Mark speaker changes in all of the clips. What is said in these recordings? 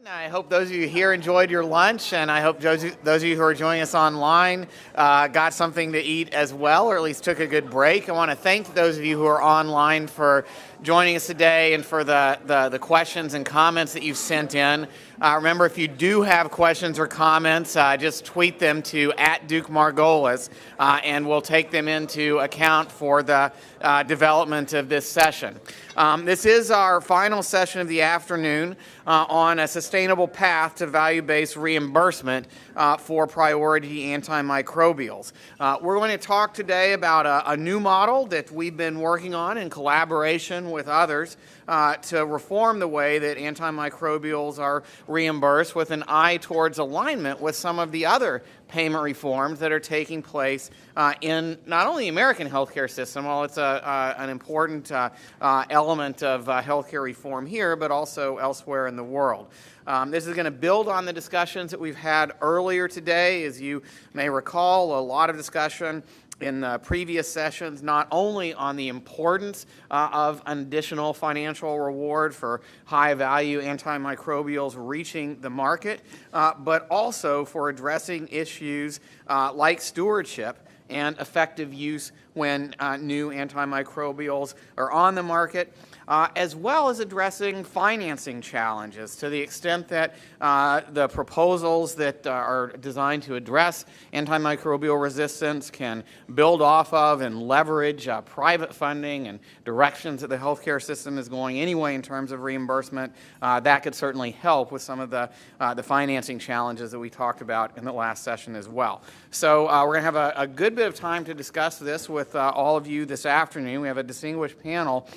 Speaker 1: I hope those of you here enjoyed your lunch, and I hope those of you who are joining us online got something to eat as well, or at least took a good break. I want to thank those of you who are online for joining us today and for the questions and comments that you've sent in. Remember, if you do have questions or comments, just tweet them to @DukeMargolis, and we'll take them into account for the development of this session. This is our final session of the afternoon on a sustainable path to value-based reimbursement for priority antimicrobials. We're going to talk today about a new model that we've been working on in collaboration with others to reform the way that antimicrobials are reimbursed, with an eye towards alignment with some of the other payment reforms that are taking place in not only the American healthcare system, while it's an important element of healthcare reform here, but also elsewhere in the world. This is going to build on the discussions that we've had earlier today. As you may recall, a lot of discussion in the previous sessions, not only on the importance of an additional financial reward for high-value antimicrobials reaching the market, but also for addressing issues like stewardship and effective use when new antimicrobials are on the market, as well as addressing financing challenges to the extent that the proposals that are designed to address antimicrobial resistance can build off of and leverage private funding and directions that the healthcare system is going anyway in terms of reimbursement. That could certainly help with some of the financing challenges that we talked about in the last session as well. So we're going to have a good bit of time to discuss this with all of you this afternoon. We have a distinguished panel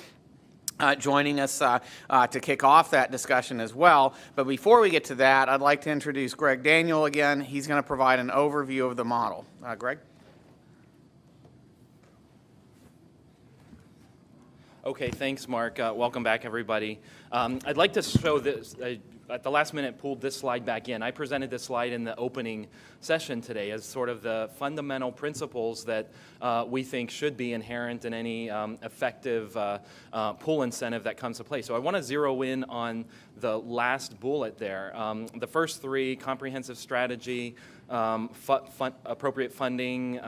Speaker 1: joining us to kick off that discussion as well. But before we get to that, I'd like to introduce Greg Daniel again. He's going to provide an overview of the model. Greg?
Speaker 2: Okay, thanks, Mark. Welcome back, everybody. I'd like to show this. At the last minute, pulled this slide back in. I presented this slide in the opening session today as sort of the fundamental principles that we think should be inherent in any effective pull incentive that comes to play. So I want to zero in on the last bullet there. The first three: comprehensive strategy, appropriate funding,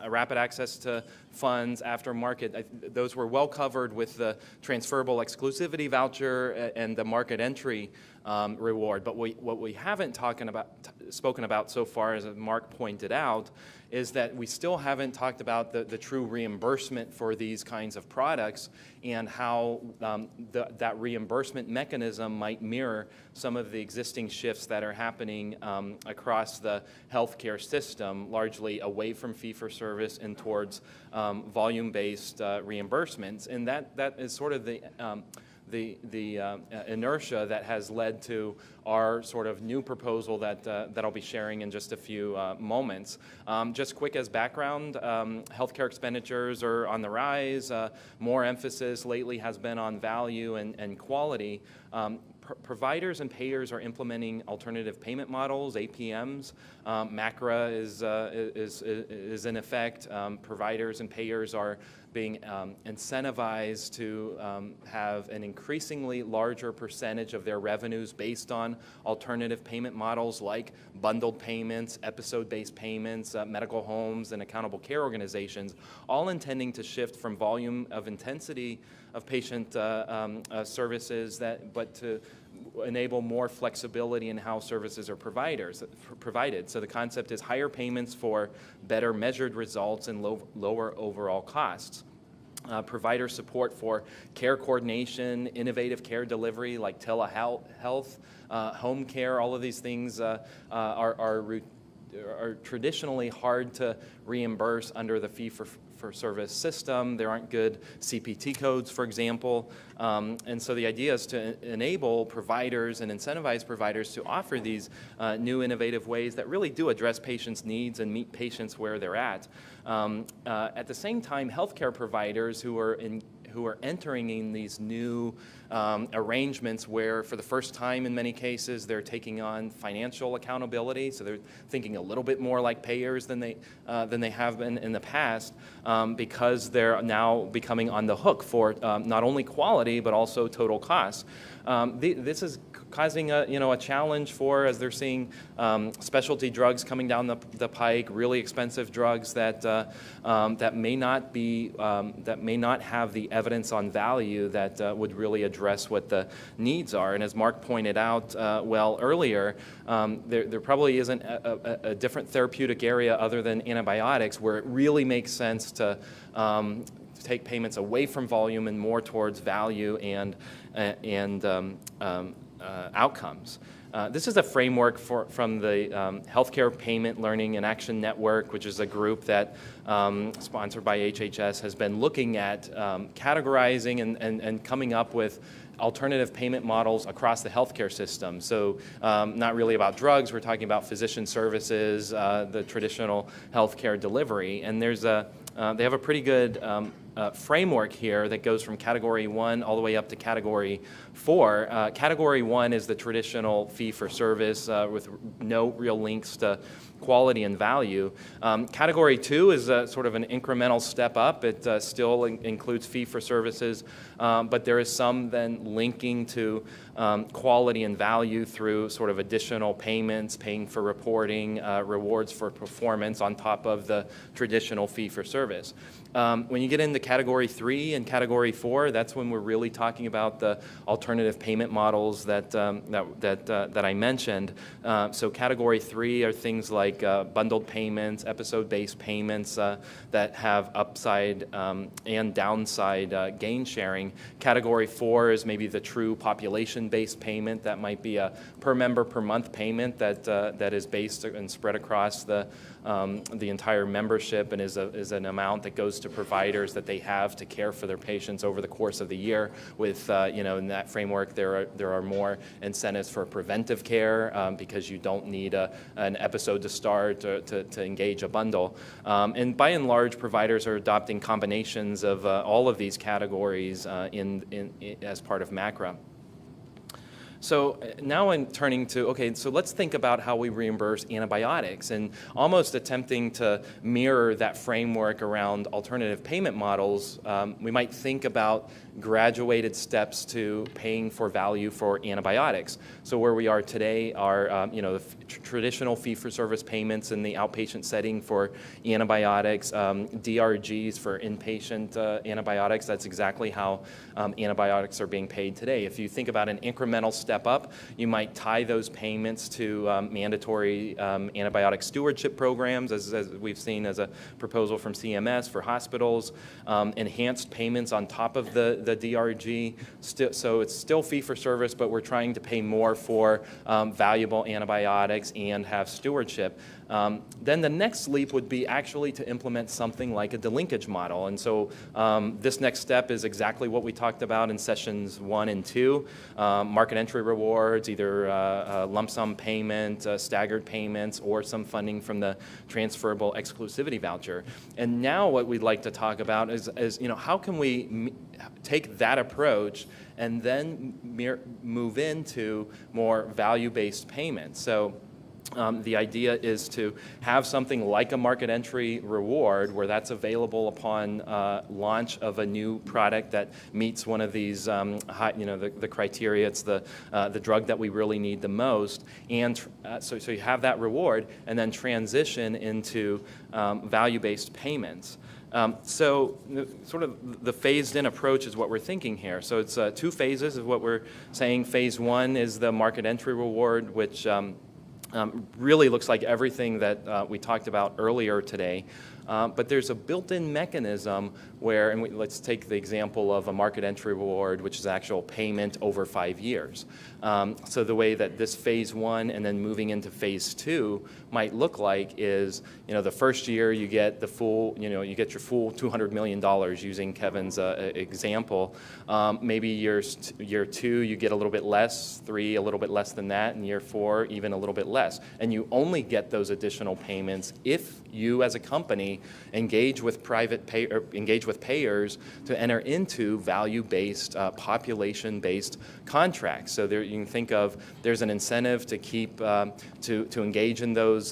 Speaker 2: rapid access to funds, aftermarket. Those were well covered with the transferable exclusivity voucher and the market entry reward. But what we haven't spoken about so far, as Mark pointed out, is that we still haven't talked about the true reimbursement for these kinds of products and how that reimbursement mechanism might mirror some of the existing shifts that are happening across the healthcare system, largely away from fee-for-service and towards volume-based reimbursements. And that is sort of the inertia that has led to our sort of new proposal that I'll be sharing in just a few moments. Just quick as background, healthcare expenditures are on the rise. More emphasis lately has been on value and quality. Providers and payers are implementing alternative payment models, APMs. MACRA is in effect. Providers and payers are being incentivized to have an increasingly larger percentage of their revenues based on alternative payment models like bundled payments, episode-based payments, medical homes, and accountable care organizations, all intending to shift from volume of intensity of patient services, but to enable more flexibility in how services are provided. So the concept is higher payments for better measured results and lower overall costs. Provider support for care coordination, innovative care delivery like telehealth, home care, all of these things are traditionally hard to reimburse under the fee-for-service system. There aren't good CPT codes, for example. And so the idea is to enable providers and incentivize providers to offer these new innovative ways that really do address patients' needs and meet patients where they're at. At the same time, healthcare providers who are entering in these new arrangements where, for the first time in many cases, they're taking on financial accountability. So they're thinking a little bit more like payers than they have been in the past, because they're now becoming on the hook for not only quality but also total costs. This is causing a challenge for, as they're seeing specialty drugs coming down the pike, really expensive drugs that may not have the evidence on value that would really address what the needs are. And as Mark pointed out earlier, there probably isn't a different therapeutic area other than antibiotics where it really makes sense to take payments away from volume and more towards value and outcomes. This is a framework from the Healthcare Payment Learning and Action Network, which is a group that, sponsored by HHS, has been looking at categorizing and coming up with alternative payment models across the healthcare system. So not really about drugs, we're talking about physician services, the traditional healthcare delivery. And they have a pretty good framework here that goes from Category 1 all the way up to Category 4. Category 1 is the traditional fee-for-service with no real links to quality and value. Category 2 is sort of an incremental step up. It still includes fee-for-services, but there is some then linking to quality and value through sort of additional payments, paying for reporting, rewards for performance on top of the traditional fee-for-service. When you get into Category 3 and Category 4, that's when we're really talking about the alternative payment models that I mentioned. So Category 3 are things like bundled payments, episode-based payments that have upside and downside gain sharing. Category 4 is maybe the true population-based payment. That might be a per member per month payment that is based and spread across the entire membership and is an amount that goes to providers that they have to care for their patients over the course of the year. With in that framework, there are more incentives for preventive care because you don't need an episode to start to engage a bundle. And by and large, providers are adopting combinations of all of these categories as part of MACRA. So now I'm turning to, okay, so let's think about how we reimburse antibiotics and almost attempting to mirror that framework around alternative payment models. We might think about graduated steps to paying for value for antibiotics. So where we are today are, the traditional fee-for-service payments in the outpatient setting for antibiotics, DRGs for inpatient antibiotics. That's exactly how antibiotics are being paid today. If you think about an incremental step up, you might tie those payments to mandatory antibiotic stewardship programs, as we've seen as a proposal from CMS for hospitals, enhanced payments on top of the DRG. So it's still fee-for-service, but we're trying to pay more for valuable antibiotics and have stewardship. Then the next leap would be actually to implement something like a delinkage model. And so this next step is exactly what we talked about in sessions 1 and 2, market entry rewards, either lump sum payment, staggered payments, or some funding from the transferable exclusivity voucher. And now what we'd like to talk about is how can we take that approach and then move into more value-based payments. So the idea is to have something like a market entry reward where that's available upon launch of a new product that meets one of these the criteria. It's the drug that we really need the most, and so you have that reward and then transition into value-based payments. So sort of the phased-in approach is what we're thinking here. So it's 2 phases of what we're saying. Phase 1 is the market entry reward, which really looks like everything that we talked about earlier today. But there's a built-in mechanism where, and let's take the example of a market entry reward, which is actual payment over 5 years. So the way that this phase 1 and then moving into phase 2 might look like is, the first year you get the full, you get your full $200 million using Kevin's example. Maybe year 2 you get a little bit less, 3 a little bit less than that, and year 4 even a little bit less. And you only get those additional payments if you as a company engage with payers to enter into value-based, population-based contracts. So there you can think of there's an incentive to keep to engage in those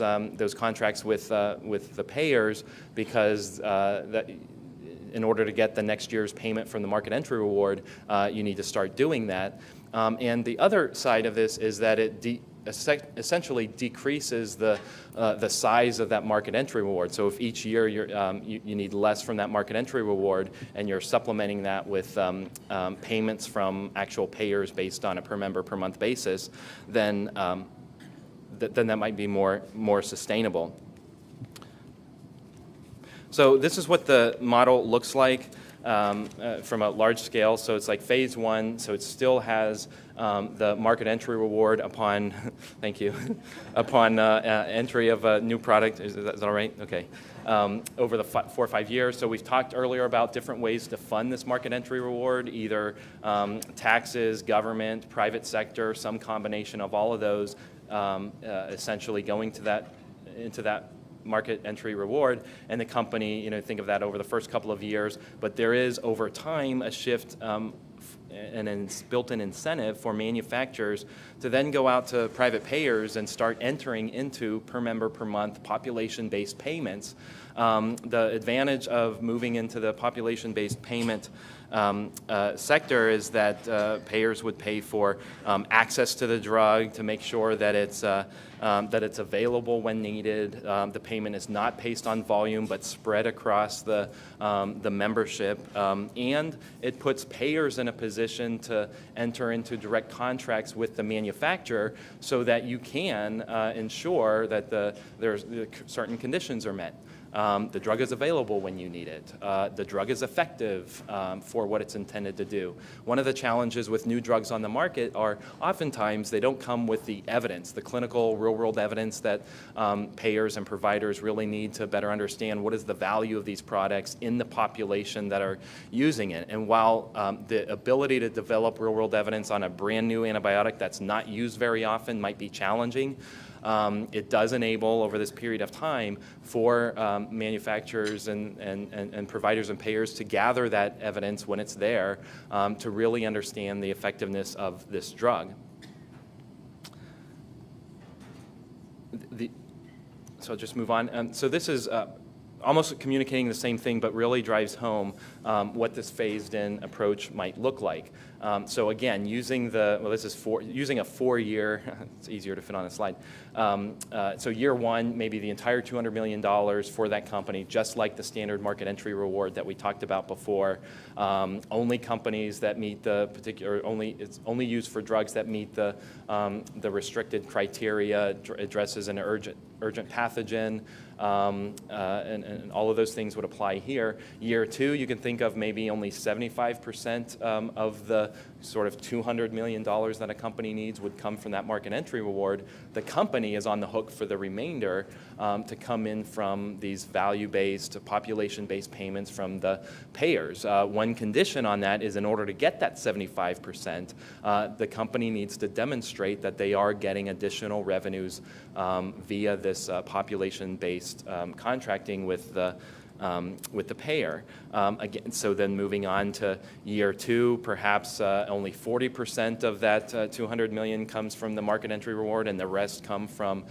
Speaker 2: contracts with the payers because in order to get the next year's payment from the market entry reward, you need to start doing that. And the other side of this is that it essentially decreases the size of that market entry reward. So if each year you need less from that market entry reward, and you're supplementing that with payments from actual payers based on a per member per month basis, then that might be more sustainable. So this is what the model looks like from a large scale. So it's like phase one. So it still has the market entry reward upon, thank you, upon entry of a new product. Is that all right? Okay. Over the 4 or 5 years. So we've talked earlier about different ways to fund this market entry reward, either taxes, government, private sector, some combination of all of those, essentially going to into that market entry reward, and the company, think of that over the first couple of years, but there is over time a shift and a built-in incentive for manufacturers to then go out to private payers and start entering into per member per month population-based payments. The advantage of moving into the population-based payment sector is that payers would pay for access to the drug to make sure that it's available when needed. The payment is not based on volume but spread across the membership, and it puts payers in a position to enter into direct contracts with the manufacturer so that you can ensure that there's certain conditions are met. The drug is available when you need it. The drug is effective for what it's intended to do. One of the challenges with new drugs on the market are oftentimes they don't come with the evidence, the clinical real-world evidence that payers and providers really need to better understand what is the value of these products in the population that are using it. And while the ability to develop real-world evidence on a brand new antibiotic that's not used very often might be challenging, it does enable, over this period of time, for manufacturers and providers and payers to gather that evidence when it's there to really understand the effectiveness of this drug. So I'll just move on. So this is almost communicating the same thing, but really drives home what this phased-in approach might look like. So again, using a 4-year, it's easier to fit on a slide. So year one, maybe the entire $200 million for that company, just like the standard market entry reward that we talked about before. Only companies that meet the particular, it's only used for drugs that meet the restricted criteria, addresses an urgent pathogen, and all of those things would apply here. Year two, you can think of maybe only 75% of the sort of $200 million that a company needs would come from that market entry reward. The company is on the hook for the remainder to come in from these value-based, population-based payments from the payers. One condition on that is in order to get that 75%, the company needs to demonstrate that they are getting additional revenues via this population-based contracting with the payer. Again, so then moving on to year two, perhaps only 40% of that $200 million comes from the market entry reward, and the rest come from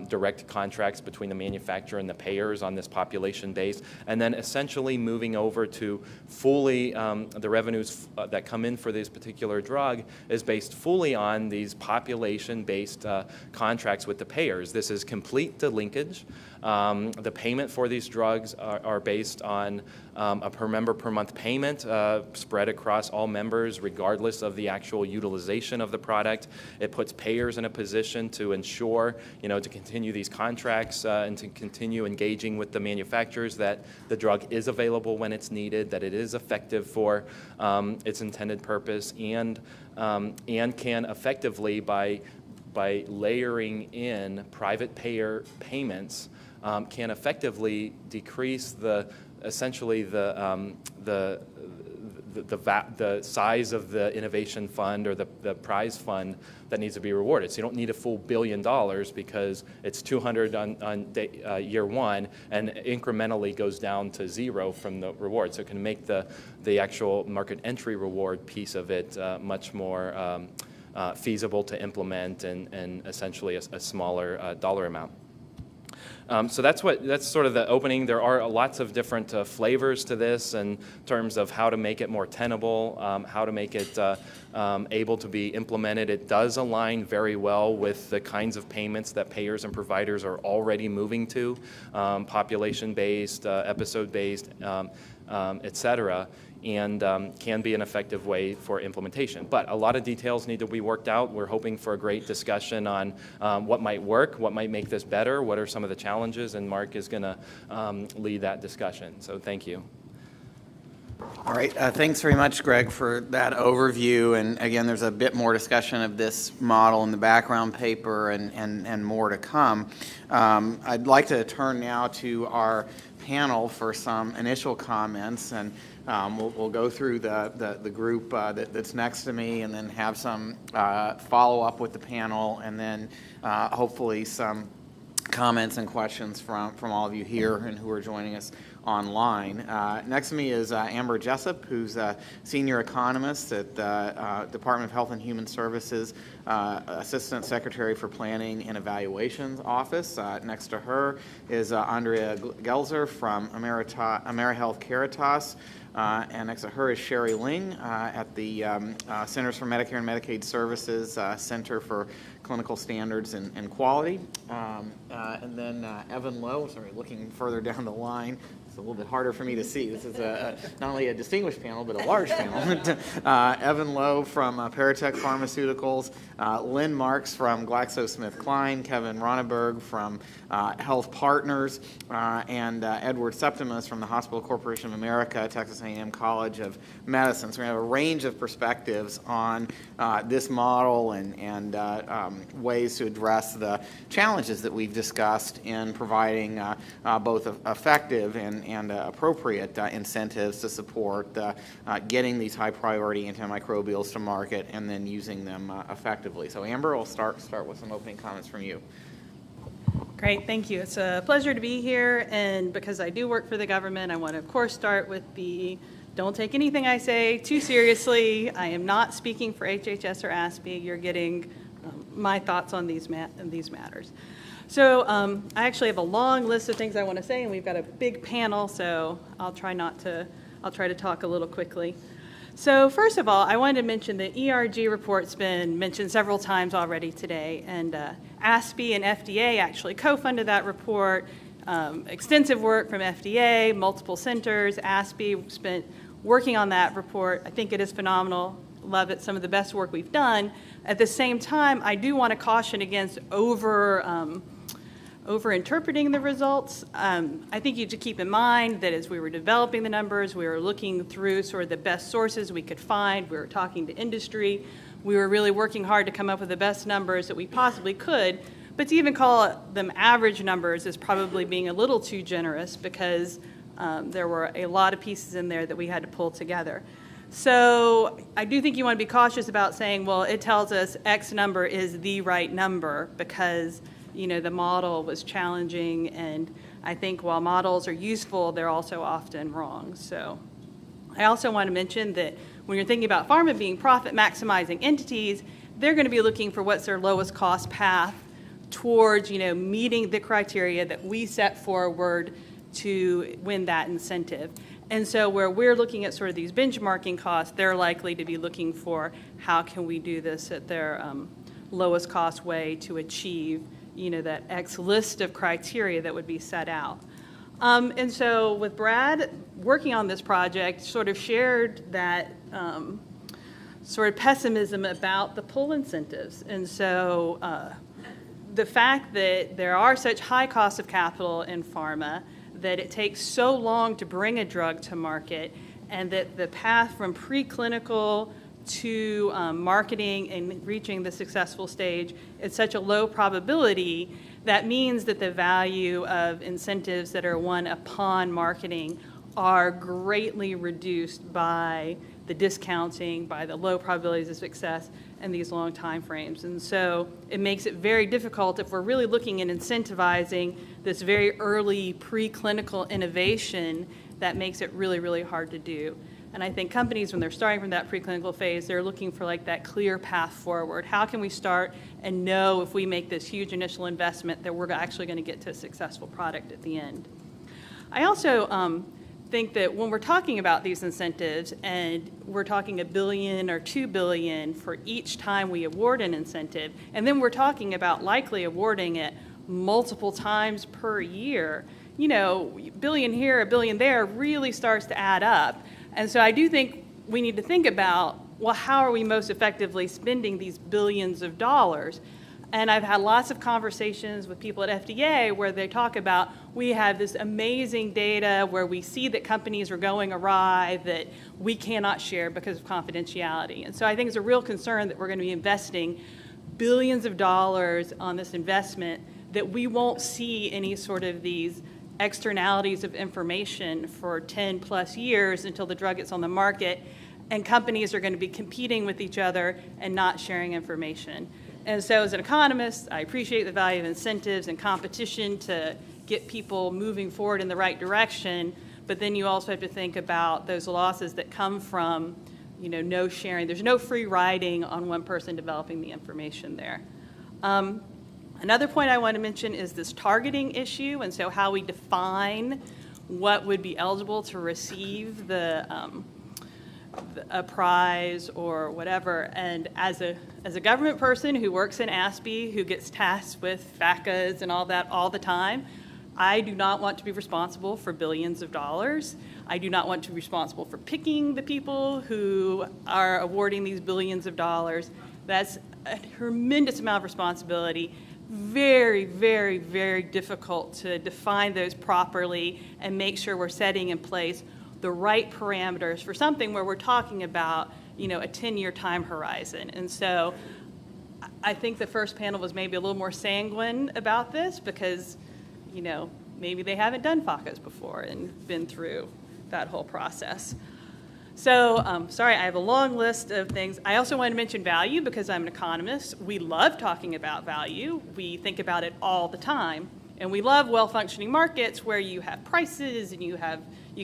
Speaker 2: direct contracts between the manufacturer and the payers on this population base. And then essentially moving over to fully, the revenues that come in for this particular drug is based fully on these population-based contracts with the payers. This is complete delinkage. The payment for these drugs are based on a per member per month payment spread across all members regardless of the actual utilization of the product. It puts payers in a position to ensure, to continue these contracts and to continue engaging with the manufacturers that the drug is available when it's needed, that it is effective for its intended purpose, and can effectively, by layering in private payer payments, can effectively decrease essentially the size of the innovation fund or the prize fund that needs to be rewarded. So you don't need a full $1 billion because it's 200 on year one and incrementally goes down to 0 from the reward. So it can make the actual market entry reward piece of it much more feasible to implement and essentially a smaller dollar amount. So that's sort of the opening. There are lots of different flavors to this in terms of how to make it more tenable, how to make it able to be implemented. It does align very well with the kinds of payments that payers and providers are already moving to, population-based, episode-based, et cetera, and can be an effective way for implementation. But a lot of details need to be worked out. We're hoping for a great discussion on what might work, what might make this better, what are some of the challenges, and Mark is going to lead that discussion. So thank you.
Speaker 1: All right, thanks very much, Greg, for that overview. And again, there's a bit more discussion of this model in the background paper and more to come. I'd like to turn now to our panel for some initial comments, and we'll go through the group that's next to me, and then have some follow-up with the panel, and then hopefully some comments and questions from all of you here and who are joining us online. Next to me is Amber Jessup, who's a senior economist at the Department of Health and Human Services, Assistant Secretary for Planning and Evaluations Office. Next to her is Andrea Gelzer from AmeriHealth Caritas. And next to her is Sherry Ling at the Centers for Medicare and Medicaid Services Center for Clinical Standards and Quality. And then Evan Lowe, sorry, looking further down the line. It's a little bit harder for me to see. This is not only a distinguished panel, but a large panel. Evan Lowe from Paratech Pharmaceuticals, Lynn Marks from GlaxoSmithKline, Kevin Ronneberg from Health Partners, and Edward Septimus from the Hospital Corporation of America, Texas A&M College of Medicine. So we're going to have a range of perspectives on this model and ways to address the challenges that we've discussed in providing both effective and appropriate incentives to support getting these high priority antimicrobials to market and then using them effectively. So Amber, we'll start with some opening comments from you.
Speaker 3: Great, thank you. It's a pleasure to be here, and because I do work for the government, I want to of course start with the don't take anything I say too seriously. I am not speaking for HHS or ASPE. You're getting my thoughts on these matters. So I actually have a long list of things I want to say, and we've got a big panel, so I'll try to talk a little quickly. So first of all, I wanted to mention the ERG report's been mentioned several times already today, and ASPE and FDA actually co-funded that report. Extensive work from FDA, multiple centers. ASPE spent working on that report. I think it is phenomenal. Love it. Some of the best work we've done. At the same time, I do want to caution against over-interpreting the results. I think you should keep in mind that as we were developing the numbers, we were looking through sort of the best sources we could find. We were talking to industry. We were really working hard to come up with the best numbers that we possibly could. But to even call them average numbers is probably being a little too generous, because there were a lot of pieces in there that we had to pull together. So I do think you want to be cautious about saying, well, it tells us X number is the right number, because the model was challenging, and I think while models are useful, they're also often wrong. So I also want to mention that when you're thinking about pharma being profit maximizing entities, they're going to be looking for what's their lowest cost path towards meeting the criteria that we set forward to win that incentive. And so where we're looking at sort of these benchmarking costs, they're likely to be looking for how can we do this at their lowest cost way to achieve that X list of criteria that would be set out. And so with Brad working on this project, sort of shared that sort of pessimism about the pull incentives. And so the fact that there are such high costs of capital in pharma, that it takes so long to bring a drug to market, and that the path from preclinical to marketing and reaching the successful stage is such a low probability, that means that the value of incentives that are won upon marketing are greatly reduced by the discounting, by the low probabilities of success, and these long time frames. And so it makes it very difficult if we're really looking at incentivizing this very early preclinical innovation. That makes it really, really hard to do. And I think companies, when they're starting from that preclinical phase, they're looking for like that clear path forward. How can we start and know if we make this huge initial investment that we're actually going to get to a successful product at the end? I also think that when we're talking about these incentives and we're talking $1 billion or $2 billion for each time we award an incentive, and then we're talking about likely awarding it multiple times per year, you know, $1 billion here, $1 billion there really starts to add up. And so I do think we need to think about, well, how are we most effectively spending these billions of dollars? And I've had lots of conversations with people at FDA where they talk about, we have this amazing data where we see that companies are going awry that we cannot share because of confidentiality. And so I think it's a real concern that we're going to be investing billions of dollars on this investment that we won't see any sort of these externalities of information for 10 plus years until the drug gets on the market, and companies are going to be competing with each other and not sharing information. And so as an economist, I appreciate the value of incentives and competition to get people moving forward in the right direction, but then you also have to think about those losses that come from, you know, no sharing. There's no free riding on one person developing the information there. Another point I want to mention is this targeting issue, and so how we define what would be eligible to receive a prize or whatever. And as a government person who works in ASPE, who gets tasked with FACAs and all that all the time, I do not want to be responsible for billions of dollars. I do not want to be responsible for picking the people who are awarding these billions of dollars. That's a tremendous amount of responsibility. Very, very, very difficult to define those properly and make sure we're setting in place the right parameters for something where we're talking about, you know, a 10-year time horizon. And so I think the first panel was maybe a little more sanguine about this because, you know, maybe they haven't done FACAs before and been through that whole process. So, sorry, I have a long list of things. I also want to mention value because I'm an economist. We love talking about value. We think about it all the time. And we love well-functioning markets where you have prices and you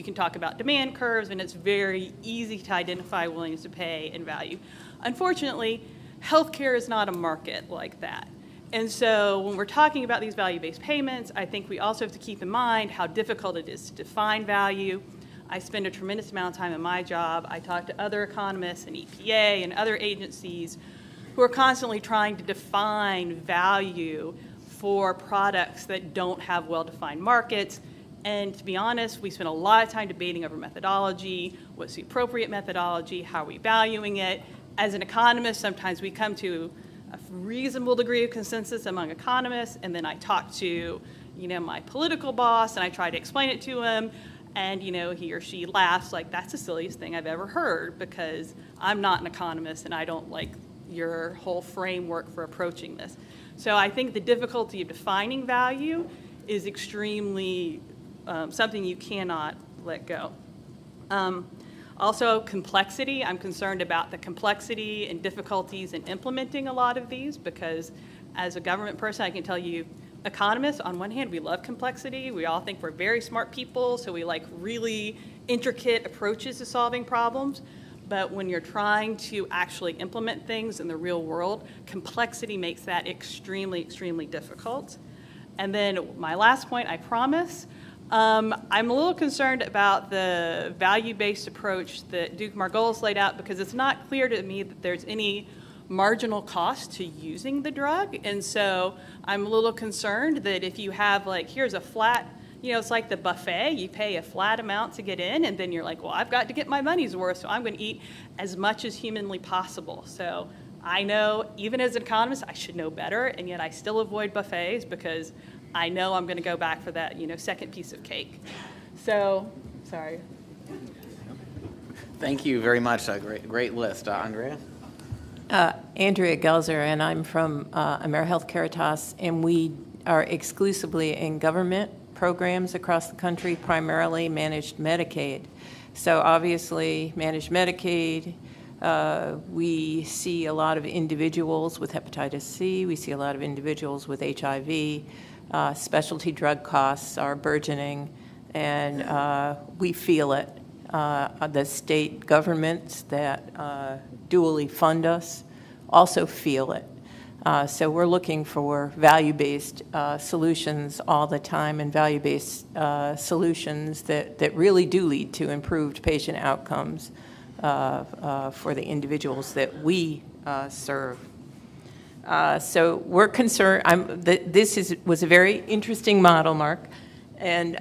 Speaker 3: can talk about demand curves, and it's very easy to identify willingness to pay and value. Unfortunately, healthcare is not a market like that. And so when we're talking about these value-based payments, I think we also have to keep in mind how difficult it is to define value. I spend a tremendous amount of time in my job. I talk to other economists and EPA and other agencies who are constantly trying to define value for products that don't have well-defined markets. And to be honest, we spend a lot of time debating over methodology. What's the appropriate methodology? How are we valuing it? As an economist, sometimes we come to a reasonable degree of consensus among economists, and then I talk to, you know, my political boss, and I try to explain it to him, and, you know, he or she laughs like, that's the silliest thing I've ever heard because I'm not an economist and I don't like your whole framework for approaching this. So I think the difficulty of defining value is extremely something you cannot let go. Also, complexity. I'm concerned about the complexity and difficulties in implementing a lot of these because as a government person, I can tell you, economists, on one hand, we love complexity. We all think we're very smart people, so we like really intricate approaches to solving problems. But when you're trying to actually implement things in the real world, complexity makes that extremely, extremely difficult. And then my last point, I promise, I'm a little concerned about the value-based approach that Duke Margolis laid out because it's not clear to me that there's any marginal cost to using the drug. And so I'm a little concerned that if you have like, here's a flat, you know, it's like the buffet, you pay a flat amount to get in, and then you're like, well, I've got to get my money's worth, so I'm going to eat as much as humanly possible. So I know, even as an economist, I should know better, and yet I still avoid buffets because I know I'm going to go back for that, you know, second piece of cake. So, sorry.
Speaker 1: Thank you very much. A great list. Andrea?
Speaker 4: Andrea Gelzer, and I'm from AmeriHealth Caritas, and we are exclusively in government programs across the country, primarily managed Medicaid. So obviously, managed Medicaid, we see a lot of individuals with hepatitis C, we see a lot of individuals with HIV, specialty drug costs are burgeoning, and we feel it. The state governments that dually fund us also feel it. So we're looking for value-based solutions all the time, and value-based solutions that really do lead to improved patient outcomes for the individuals that we serve. So we're concerned. This was a very interesting model, Mark, and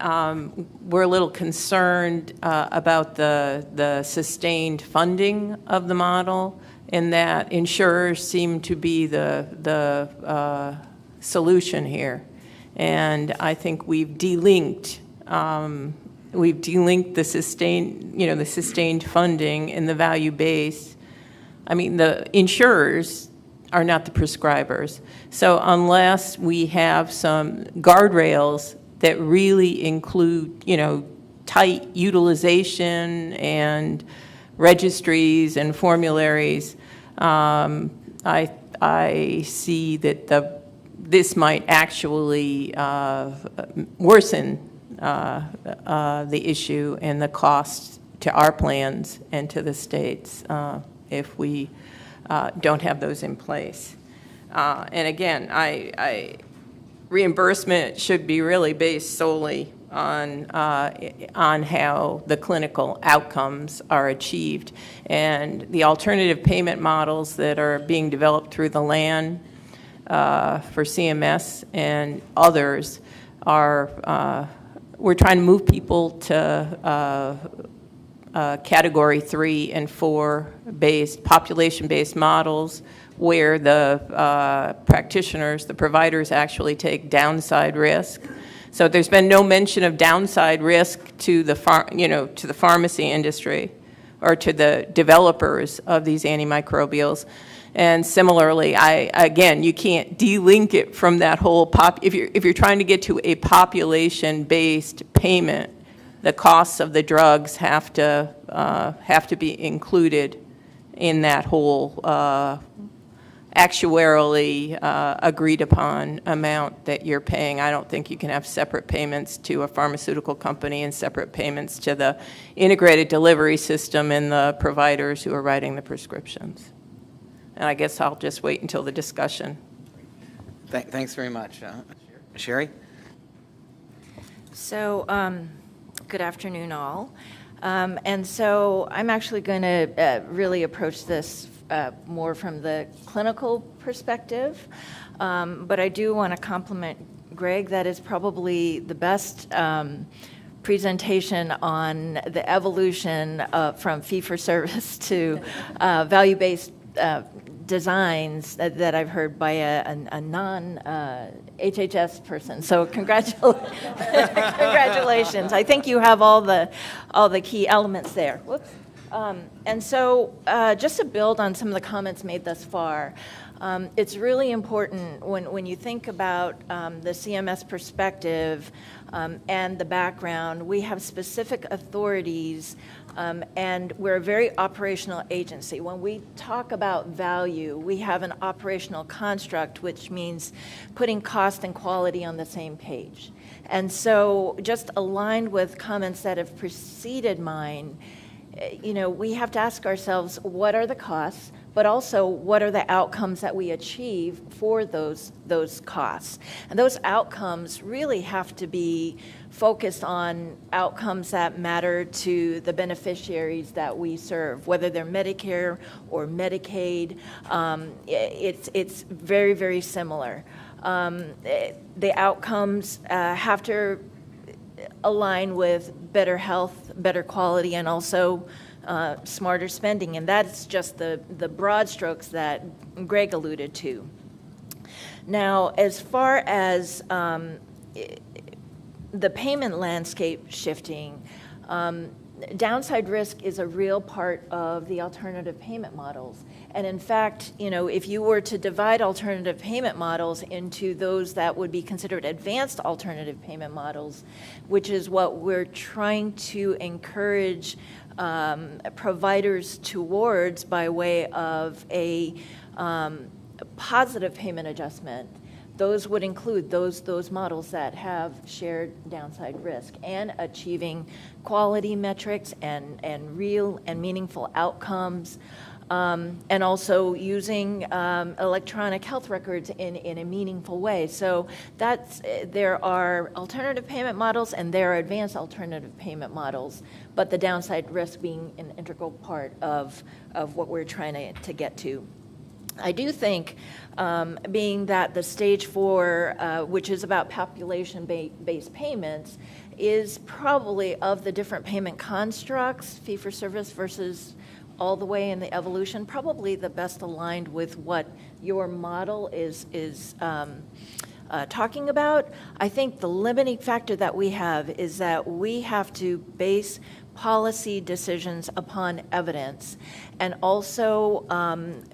Speaker 4: we're a little concerned about the sustained funding of the model, in that insurers seem to be the solution here. And I think we've delinked the sustained funding in the value base. I mean, the insurers are not the prescribers. So unless we have some guardrails that really include, tight utilization and registries and formularies, I see that this might actually worsen the issue and the cost to our plans and to the states if we don't have those in place. And again, reimbursement should be really based solely on how the clinical outcomes are achieved. And the alternative payment models that are being developed through the LAN for CMS and others are, we're trying to move people to Category 3 and 4 population-based models, where the practitioners, the providers, actually take downside risk. So there's been no mention of downside risk to the pharmacy industry or to the developers of these antimicrobials. And similarly, again, you can't delink it from that whole if you're trying to get to a population-based payment, the costs of the drugs have to be included in that whole actuarially agreed upon amount that you're paying. I don't think you can have separate payments to a pharmaceutical company and separate payments to the integrated delivery system and the providers who are writing the prescriptions. And I guess I'll just wait until the discussion.
Speaker 1: Thanks very much. Sherry?
Speaker 5: So, good afternoon, all. And so I'm actually going to really approach this more from the clinical perspective, but I do want to compliment Greg. That is probably the best presentation on the evolution from fee-for-service to value-based designs that I've heard by a non-HHS person. So congratulations. I think you have all the key elements there. Whoops. And so just to build on some of the comments made thus far, it's really important when you think about the CMS perspective and the background, we have specific authorities and we're a very operational agency. When we talk about value, we have an operational construct, which means putting cost and quality on the same page. And so just aligned with comments that have preceded mine, we have to ask ourselves, what are the costs, but also what are the outcomes that we achieve for those costs? And those outcomes really have to be focused on outcomes that matter to the beneficiaries that we serve, whether they're Medicare or Medicaid. It's very, very similar. The outcomes have to align with better health, better quality, and also smarter spending. And that's just the broad strokes that Greg alluded to. Now, as far as the payment landscape shifting, downside risk is a real part of the alternative payment models. And in fact, if you were to divide alternative payment models into those that would be considered advanced alternative payment models, which is what we're trying to encourage providers towards by way of a positive payment adjustment, those would include those models that have shared downside risk and achieving quality metrics and real and meaningful outcomes, and also using electronic health records in a meaningful way. So there are alternative payment models and there are advanced alternative payment models, but the downside risk being an integral part of what we're trying to get to. I do think, being that the stage 4, which is about population-based payments, is probably of the different payment constructs, fee-for-service versus all the way in the evolution, probably the best aligned with what your model is talking about. I think the limiting factor that we have is that we have to base policy decisions upon evidence, and also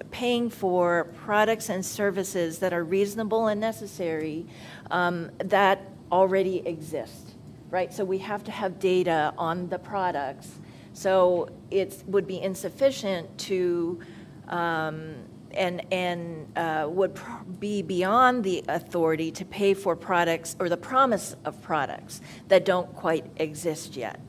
Speaker 5: paying for products and services that are reasonable and necessary that already exist, right? So we have to have data on the products. So it would be insufficient to would be beyond the authority to pay for products or the promise of products that don't quite exist yet.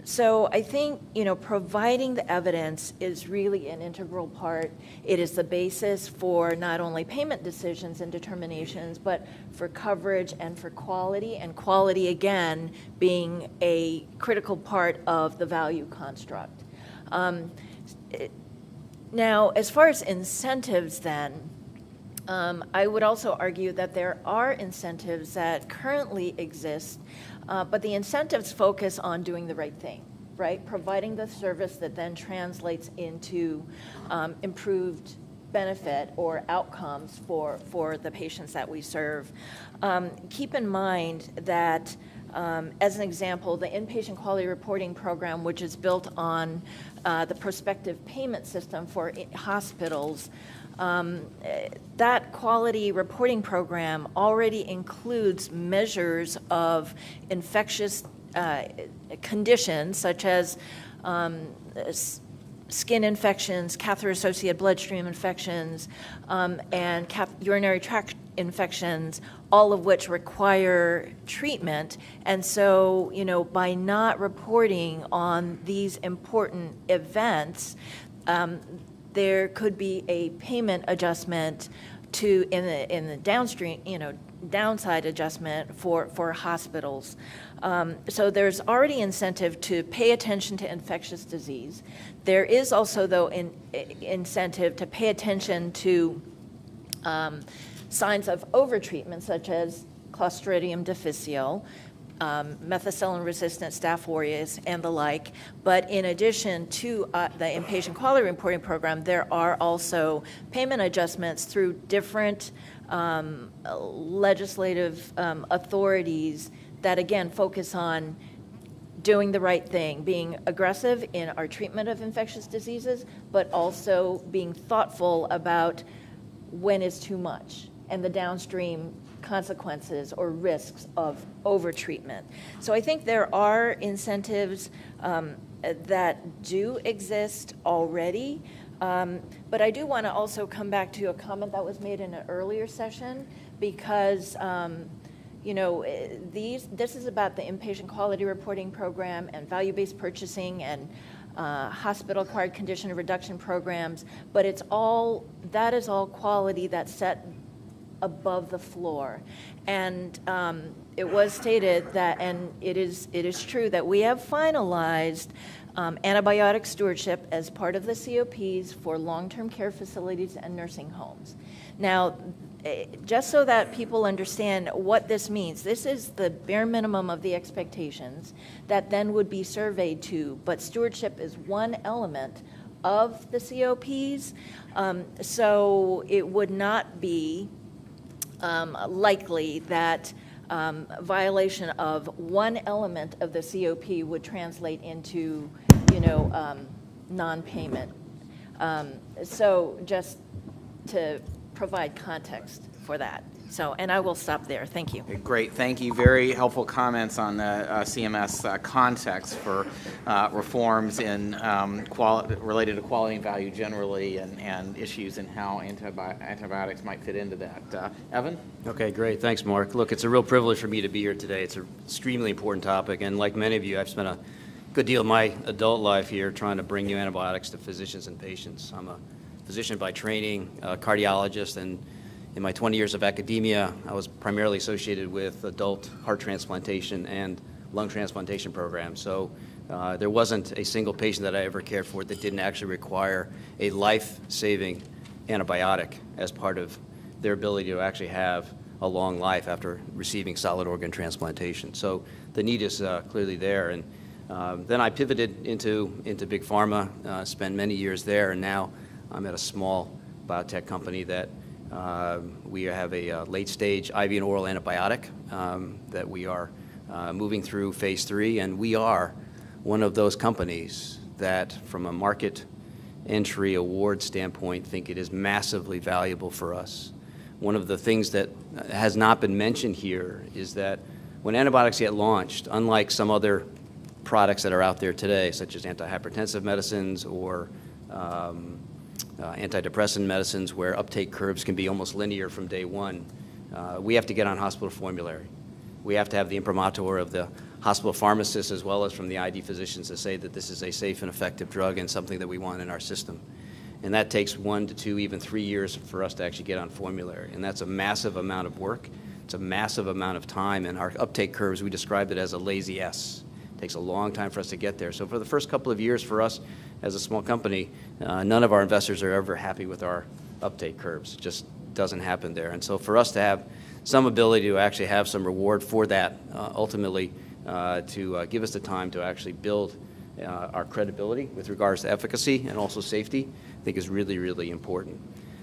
Speaker 5: So I think, providing the evidence is really an integral part. It is the basis for not only payment decisions and determinations, but for coverage and for quality, and quality, again, being a critical part of the value construct. Now, as far as incentives then, I would also argue that there are incentives that currently exist, but the incentives focus on doing the right thing, right? Providing the service that then translates into improved benefit or outcomes for the patients that we serve. Keep in mind that, as an example, the inpatient quality reporting program, which is built on the prospective payment system for hospitals, that quality reporting program already includes measures of infectious conditions such as skin infections, catheter-associated bloodstream infections, and urinary tract infections, all of which require treatment. And so, by not reporting on these important events, there could be a payment adjustment in the downstream, downside adjustment for hospitals. So there's already incentive to pay attention to infectious disease. There is also, though, incentive to pay attention to signs of overtreatment, such as Clostridium difficile, methicillin-resistant Staph aureus, and the like. But in addition to the inpatient quality reporting program, there are also payment adjustments through different legislative authorities that, again, focus on doing the right thing, being aggressive in our treatment of infectious diseases, but also being thoughtful about when is too much and the downstream consequences or risks of overtreatment. So I think there are incentives that do exist already, but I do want to also come back to a comment that was made in an earlier session, because this is about the inpatient quality reporting program and value-based purchasing and hospital-acquired condition reduction programs, but that is all quality that's set above the floor. And it was stated that, and it is true, that we have finalized antibiotic stewardship as part of the COPs for long-term care facilities and nursing homes. Now, just so that people understand what this means, this is the bare minimum of the expectations that then would be surveyed to, but stewardship is one element of the COPs, so it would not be likely that violation of one element of the COP would translate into, non-payment. So just to provide context for that. So, and I will stop there. Thank you.
Speaker 1: Great, thank you. Very helpful comments on the CMS context for reforms in related to quality and value generally, and issues in how antibiotics might fit into that. Evan?
Speaker 6: Okay, great. Thanks, Mark. Look, it's a real privilege for me to be here today. It's an extremely important topic, and like many of you, I've spent a good deal of my adult life here trying to bring new antibiotics to physicians and patients. I'm a physician by training, a cardiologist, and in my 20 years of academia, I was primarily associated with adult heart transplantation and lung transplantation programs. So there wasn't a single patient that I ever cared for that didn't actually require a life-saving antibiotic as part of their ability to actually have a long life after receiving solid organ transplantation. So the need is clearly there. And then I pivoted into big pharma, spent many years there, and now I'm at a small biotech company that we have a late-stage IV and oral antibiotic that we are moving through phase 3, and we are one of those companies that, from a market entry award standpoint, think it is massively valuable for us. One of the things that has not been mentioned here is that when antibiotics get launched, unlike some other products that are out there today, such as antihypertensive medicines or antidepressant medicines where uptake curves can be almost linear from day one, we have to get on hospital formulary. We have to have the imprimatur of the hospital pharmacists as well as from the ID physicians to say that this is a safe and effective drug and something that we want in our system. And that takes 1 to 2, even 3 years for us to actually get on formulary. And that's a massive amount of work. It's a massive amount of time. And our uptake curves, we described it as a lazy S. It takes a long time for us to get there. So for the first couple of years for us as a small company, none of our investors are ever happy with our uptake curves. It just doesn't happen there. And so for us to have some ability to actually have some reward for that, ultimately to give us the time to actually build our credibility with regards to efficacy and also safety, I think is really, really important.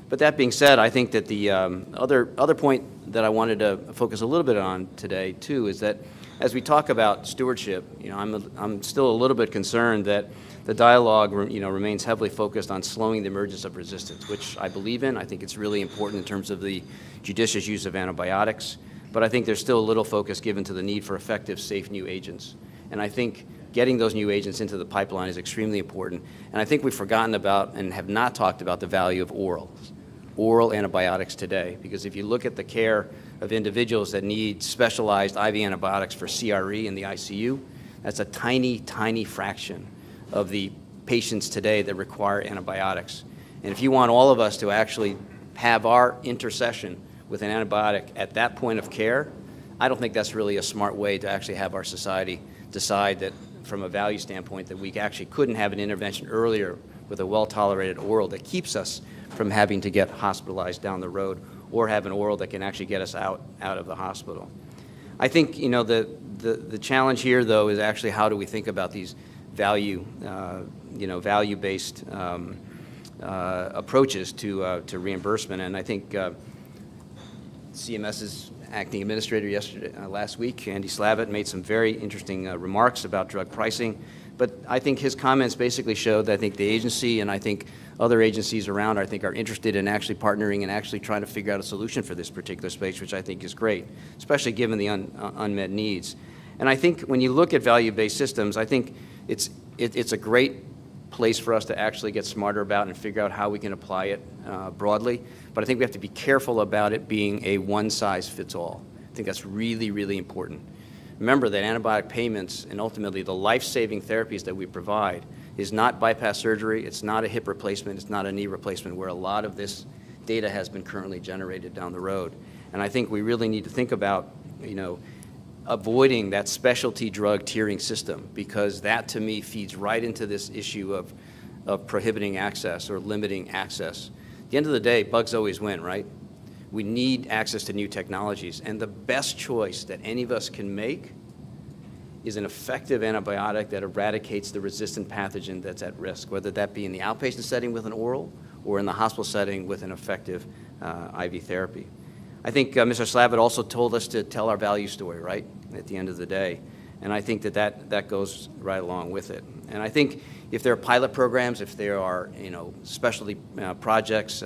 Speaker 6: But that being said, I think that the other point that I wanted to focus a little bit on today too is that as we talk about stewardship, I'm still a little bit concerned that the dialogue remains heavily focused on slowing the emergence of resistance, which I believe in. I think it's really important in terms of the judicious use of antibiotics, but I think there's still a little focus given to the need for effective, safe new agents. And I think getting those new agents into the pipeline is extremely important. And I think we've forgotten about and have not talked about the value of oral antibiotics today, because if you look at the care of individuals that need specialized IV antibiotics for CRE in the ICU, that's a tiny, tiny fraction of the patients today that require antibiotics. And if you want all of us to actually have our intercession with an antibiotic at that point of care, I don't think that's really a smart way to actually have our society decide that from a value standpoint that we actually couldn't have an intervention earlier with a well-tolerated oral that keeps us from having to get hospitalized down the road or have an oral that can actually get us out of the hospital. I think the challenge here, though, is actually how do we think about these value-based approaches to reimbursement. And I think CMS's acting administrator last week, Andy Slavitt, made some very interesting remarks about drug pricing. But I think his comments basically showed that I think the agency and I think other agencies around are interested in actually partnering and actually trying to figure out a solution for this particular space, which I think is great, especially given the unmet needs. And I think when you look at value-based systems, I think it's a great place for us to actually get smarter about and figure out how we can apply it broadly. But I think we have to be careful about it being a one-size-fits-all. I think that's really, really important. Remember that antibiotic payments and ultimately the life-saving therapies that we provide is not bypass surgery, it's not a hip replacement, it's not a knee replacement, where a lot of this data has been currently generated down the road. And I think we really need to think about, avoiding that specialty drug tiering system, because that to me feeds right into this issue of prohibiting access or limiting access. At the end of the day, bugs always win, right? We need access to new technologies, and the best choice that any of us can make is an effective antibiotic that eradicates the resistant pathogen that's at risk, whether that be in the outpatient setting with an oral or in the hospital setting with an effective IV therapy. I think Mr. Slavitt also told us to tell our value story, right, at the end of the day. And I think that goes right along with it. And I think if there are pilot programs, if there are specialty projects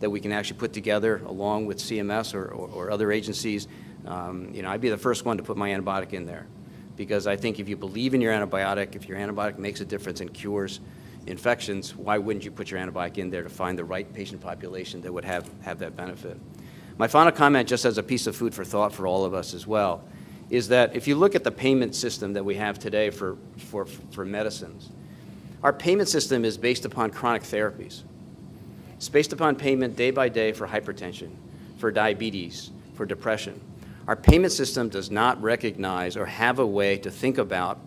Speaker 6: that we can actually put together along with CMS or other agencies, I'd be the first one to put my antibiotic in there. Because I think if you believe in your antibiotic, if your antibiotic makes a difference and cures infections, why wouldn't you put your antibiotic in there to find the right patient population that would have that benefit? My final comment, just as a piece of food for thought for all of us as well, is that if you look at the payment system that we have today for medicines, our payment system is based upon chronic therapies. It's based upon payment day by day for hypertension, for diabetes, for depression. Our payment system does not recognize or have a way to think about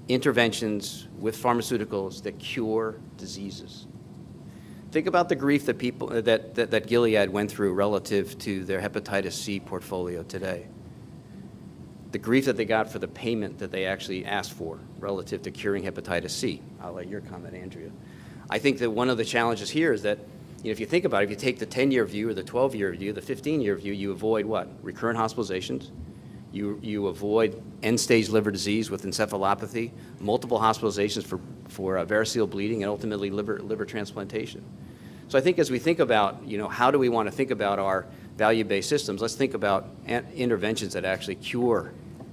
Speaker 6: interventions with pharmaceuticals that cure diseases. Think about the grief that people that Gilead went through relative to their hepatitis C portfolio today. The grief that they got for the payment that they actually asked for relative to curing hepatitis C. I'll let your comment, Andrea. I think that one of the challenges here is that, if you think about it, if you take the 10-year view or the 12-year view, the 15-year view, you avoid what? Recurrent hospitalizations. You avoid end-stage liver disease with encephalopathy, multiple hospitalizations for variceal bleeding, and ultimately liver transplantation. So I think as we think about, how do we want to think about our value-based systems, let's think about interventions that actually cure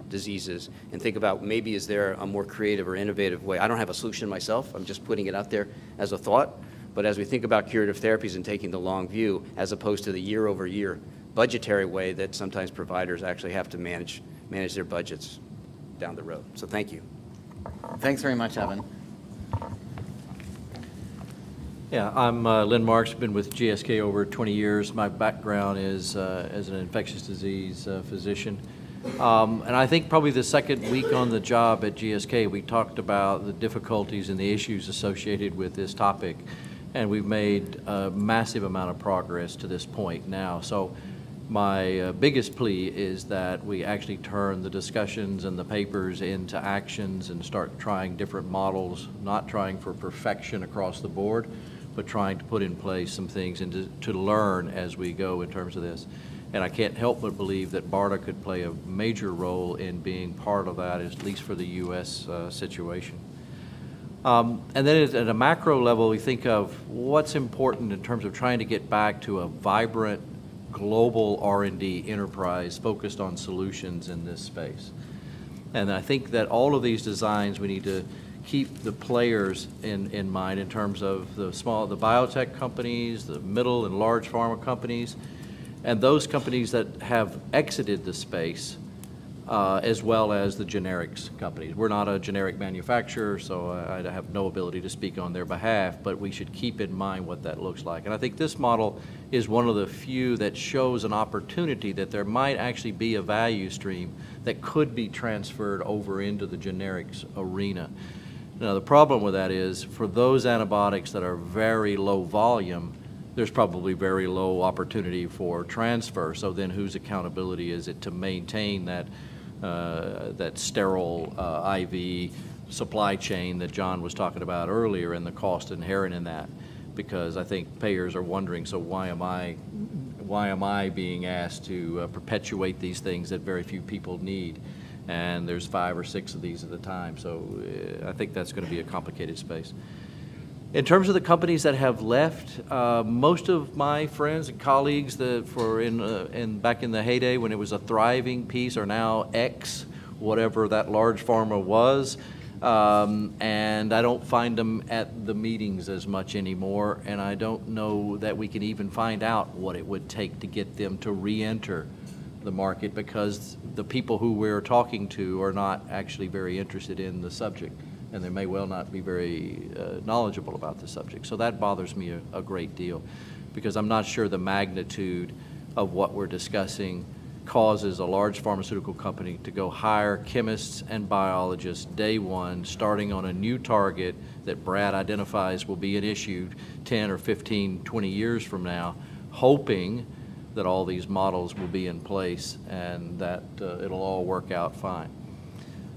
Speaker 6: diseases and think about maybe is there a more creative or innovative way. I don't have a solution myself. I'm just putting it out there as a thought. But as we think about curative therapies and taking the long view, as opposed to the year-over-year budgetary way that sometimes providers actually have to manage their budgets down the road. So thank you.
Speaker 1: Thanks very much, Evan.
Speaker 7: Yeah, I'm Lynn Marks, been with GSK over 20 years. My background is as an infectious disease physician. And I think probably the second week on the job at GSK, we talked about the difficulties and the issues associated with this topic. And we've made a massive amount of progress to this point now. So my biggest plea is that we actually turn the discussions and the papers into actions and start trying different models, not trying for perfection across the board, but trying to put in place some things and to learn as we go in terms of this. And I can't help but believe that BARDA could play a major role in being part of that, at least for the U.S. Situation. And then at a macro level, we think of what's important in terms of trying to get back to a vibrant global R&D enterprise focused on solutions in this space. And I think that all of these designs, we need to keep the players in mind in terms of the biotech companies, the middle and large pharma companies, and those companies that have exited the space, as well as the generics companies. We're not a generic manufacturer, so I have no ability to speak on their behalf, but we should keep in mind what that looks like. And I think this model is one of the few that shows an opportunity that there might actually be a value stream that could be transferred over into the generics arena. Now, the problem with that is for those antibiotics that are very low volume, there's probably very low opportunity for transfer. So then whose accountability is it to maintain that sterile IV supply chain that John was talking about earlier and the cost inherent in that? Because I think payers are wondering, so why am I being asked to perpetuate these things that very few people need? And there's 5 or 6 of these at a time. So I think that's going to be a complicated space. In terms of the companies that have left, most of my friends and colleagues that back in the heyday when it was a thriving piece are now ex whatever that large pharma was, and I don't find them at the meetings as much anymore, and I don't know that we can even find out what it would take to get them to re-enter the market because the people who we're talking to are not actually very interested in the subject, and they may well not be very knowledgeable about the subject. So that bothers me a great deal because I'm not sure the magnitude of what we're discussing causes a large pharmaceutical company to go hire chemists and biologists day one, starting on a new target that Brad identifies will be an issue 10 or 15, 20 years from now, hoping that all these models will be in place and that it'll all work out fine.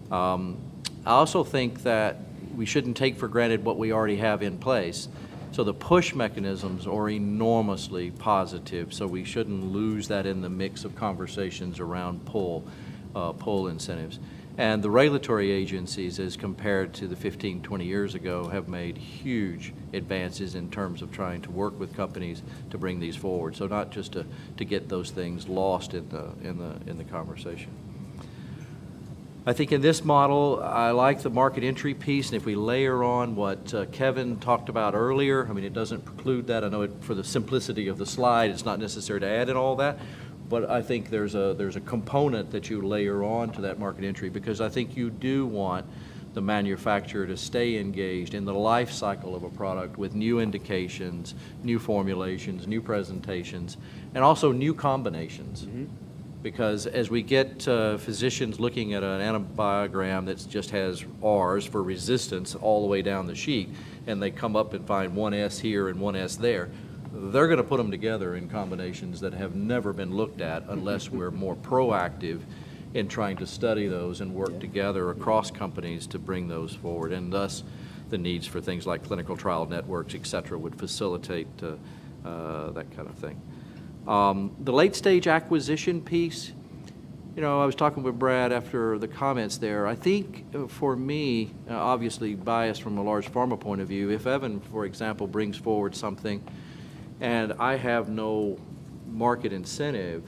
Speaker 7: I also think that we shouldn't take for granted what we already have in place. So the push mechanisms are enormously positive, so we shouldn't lose that in the mix of conversations around pull incentives. And the regulatory agencies, as compared to the 15, 20 years ago, have made huge advances in terms of trying to work with companies to bring these forward. So not just to get those things lost in the conversation. I think in this model, I like the market entry piece, and if we layer on what Kevin talked about earlier, I mean, it doesn't preclude that. I know for the simplicity of the slide, it's not necessary to add in all that. But I think there's a component that you layer on to that market entry, because I think you do want the manufacturer to stay engaged in the life cycle of a product with new indications, new formulations, new presentations, and also new combinations. Mm-hmm. Because as we get physicians looking at an antibiogram that just has R's for resistance all the way down the sheet, and they come up and find one S here and one S there, they're going to put them together in combinations that have never been looked at unless we're more proactive in trying to study those and work together across companies to bring those forward. And thus, the needs for things like clinical trial networks, et cetera, would facilitate that kind of thing. The late-stage acquisition piece, you know, I was talking with Brad after the comments there. I think for me, obviously biased from a large pharma point of view, if Evan, for example, brings forward something and I have no market incentive,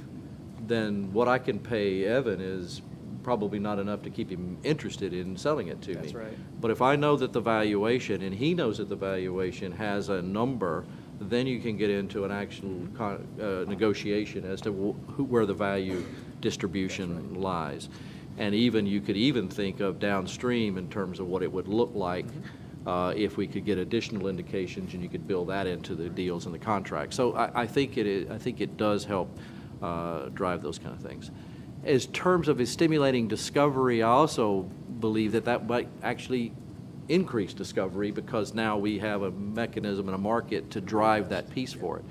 Speaker 7: then what I can pay Evan is probably not enough to keep him interested in selling it to me.
Speaker 2: That's right.
Speaker 7: But if I know that the valuation, and he knows that the valuation has a number, then you can get into an actual negotiation as to where the value distribution lies. And even you could even think of downstream in terms of what it would look like if we could get additional indications, and you could build that into the deals and the contracts. So I think it does help drive those kind of things. As terms of stimulating discovery, I also believe that might actually increase discovery, because now we have a mechanism and a market to drive that piece for it.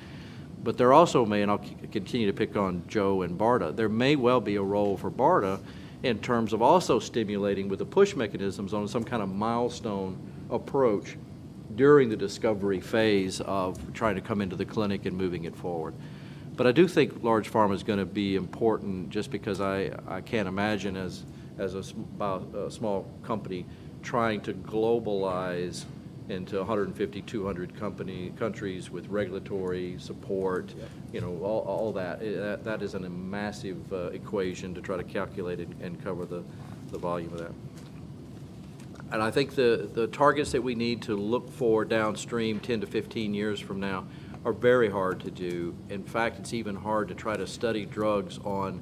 Speaker 7: But there also may, and I'll continue to pick on Joe and BARDA, there may well be a role for BARDA in terms of also stimulating with the push mechanisms on some kind of milestone approach during the discovery phase of trying to come into the clinic and moving it forward. But I do think large pharma is going to be important, just because I can't imagine as a small company trying to globalize into 150, 200 countries with regulatory support, you know, all that. That is a massive equation to try to calculate and cover the volume of that. And I think the targets that we need to look for downstream 10 to 15 years from now are very hard to do. In fact, it's even hard to try to study drugs on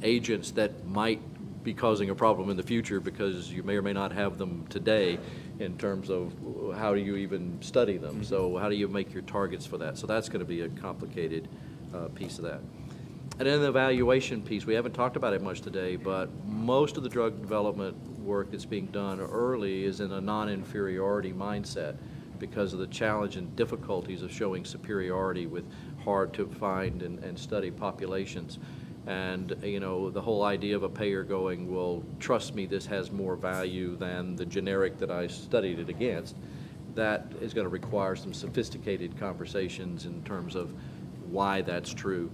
Speaker 7: agents that might be causing a problem in the future, because you may or may not have them today, in terms of how do you even study them. So how do you make your targets for that? So that's going to be a complicated piece of that. And then the evaluation piece, we haven't talked about it much today, but most of the drug development work that's being done early is in a non-inferiority mindset, because of the challenge and difficulties of showing superiority with hard to find and study populations. And, you know, the whole idea of a payer going, well, trust me, this has more value than the generic that I studied it against, that is going to require some sophisticated conversations in terms of why that's true.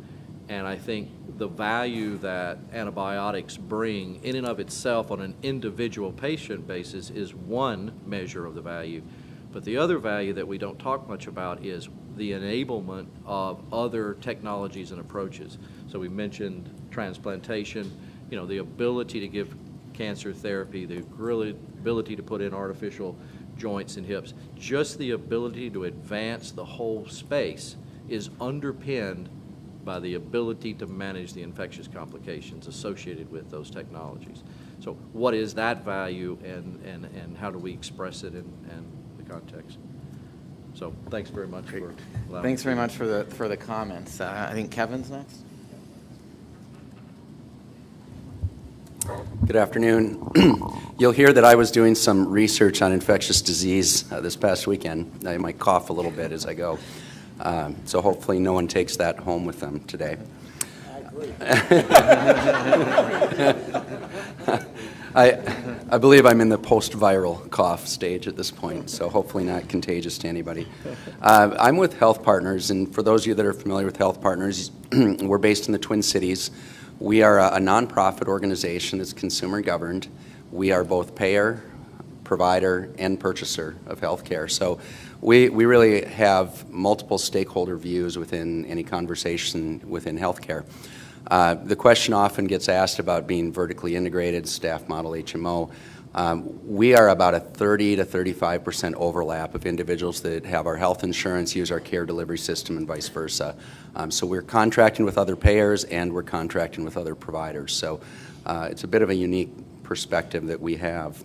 Speaker 7: And I think the value that antibiotics bring in and of itself on an individual patient basis is one measure of the value. But the other value that we don't talk much about is the enablement of other technologies and approaches. So we mentioned transplantation, you know, the ability to give cancer therapy, the ability to put in artificial joints and hips. Just the ability to advance the whole space is underpinned by the ability to manage the infectious complications associated with those technologies. So what is that value, and how do we express it in the context? So thanks very much for allowing me.
Speaker 1: Thanks very much for the comments. I think Kevin's next.
Speaker 8: Good afternoon. You'll hear that I was doing some research on infectious disease this past weekend. I might cough a little bit as I go. So hopefully no one takes that home with them today. I believe I'm in the post-viral cough stage at this point, so hopefully not contagious to anybody. I'm with Health Partners, and for those of you that are familiar with Health Partners, we're based in the Twin Cities. We are a nonprofit organization that's consumer governed. We are both payer, provider, and purchaser of healthcare. So we really have multiple stakeholder views within any conversation within healthcare. The question often gets asked about being vertically integrated, staff model HMO. We are about a 30 to 35% overlap of individuals that have our health insurance, use our care delivery system, and vice versa. So we're contracting with other payers and we're contracting with other providers. So it's a bit of a unique perspective that we have.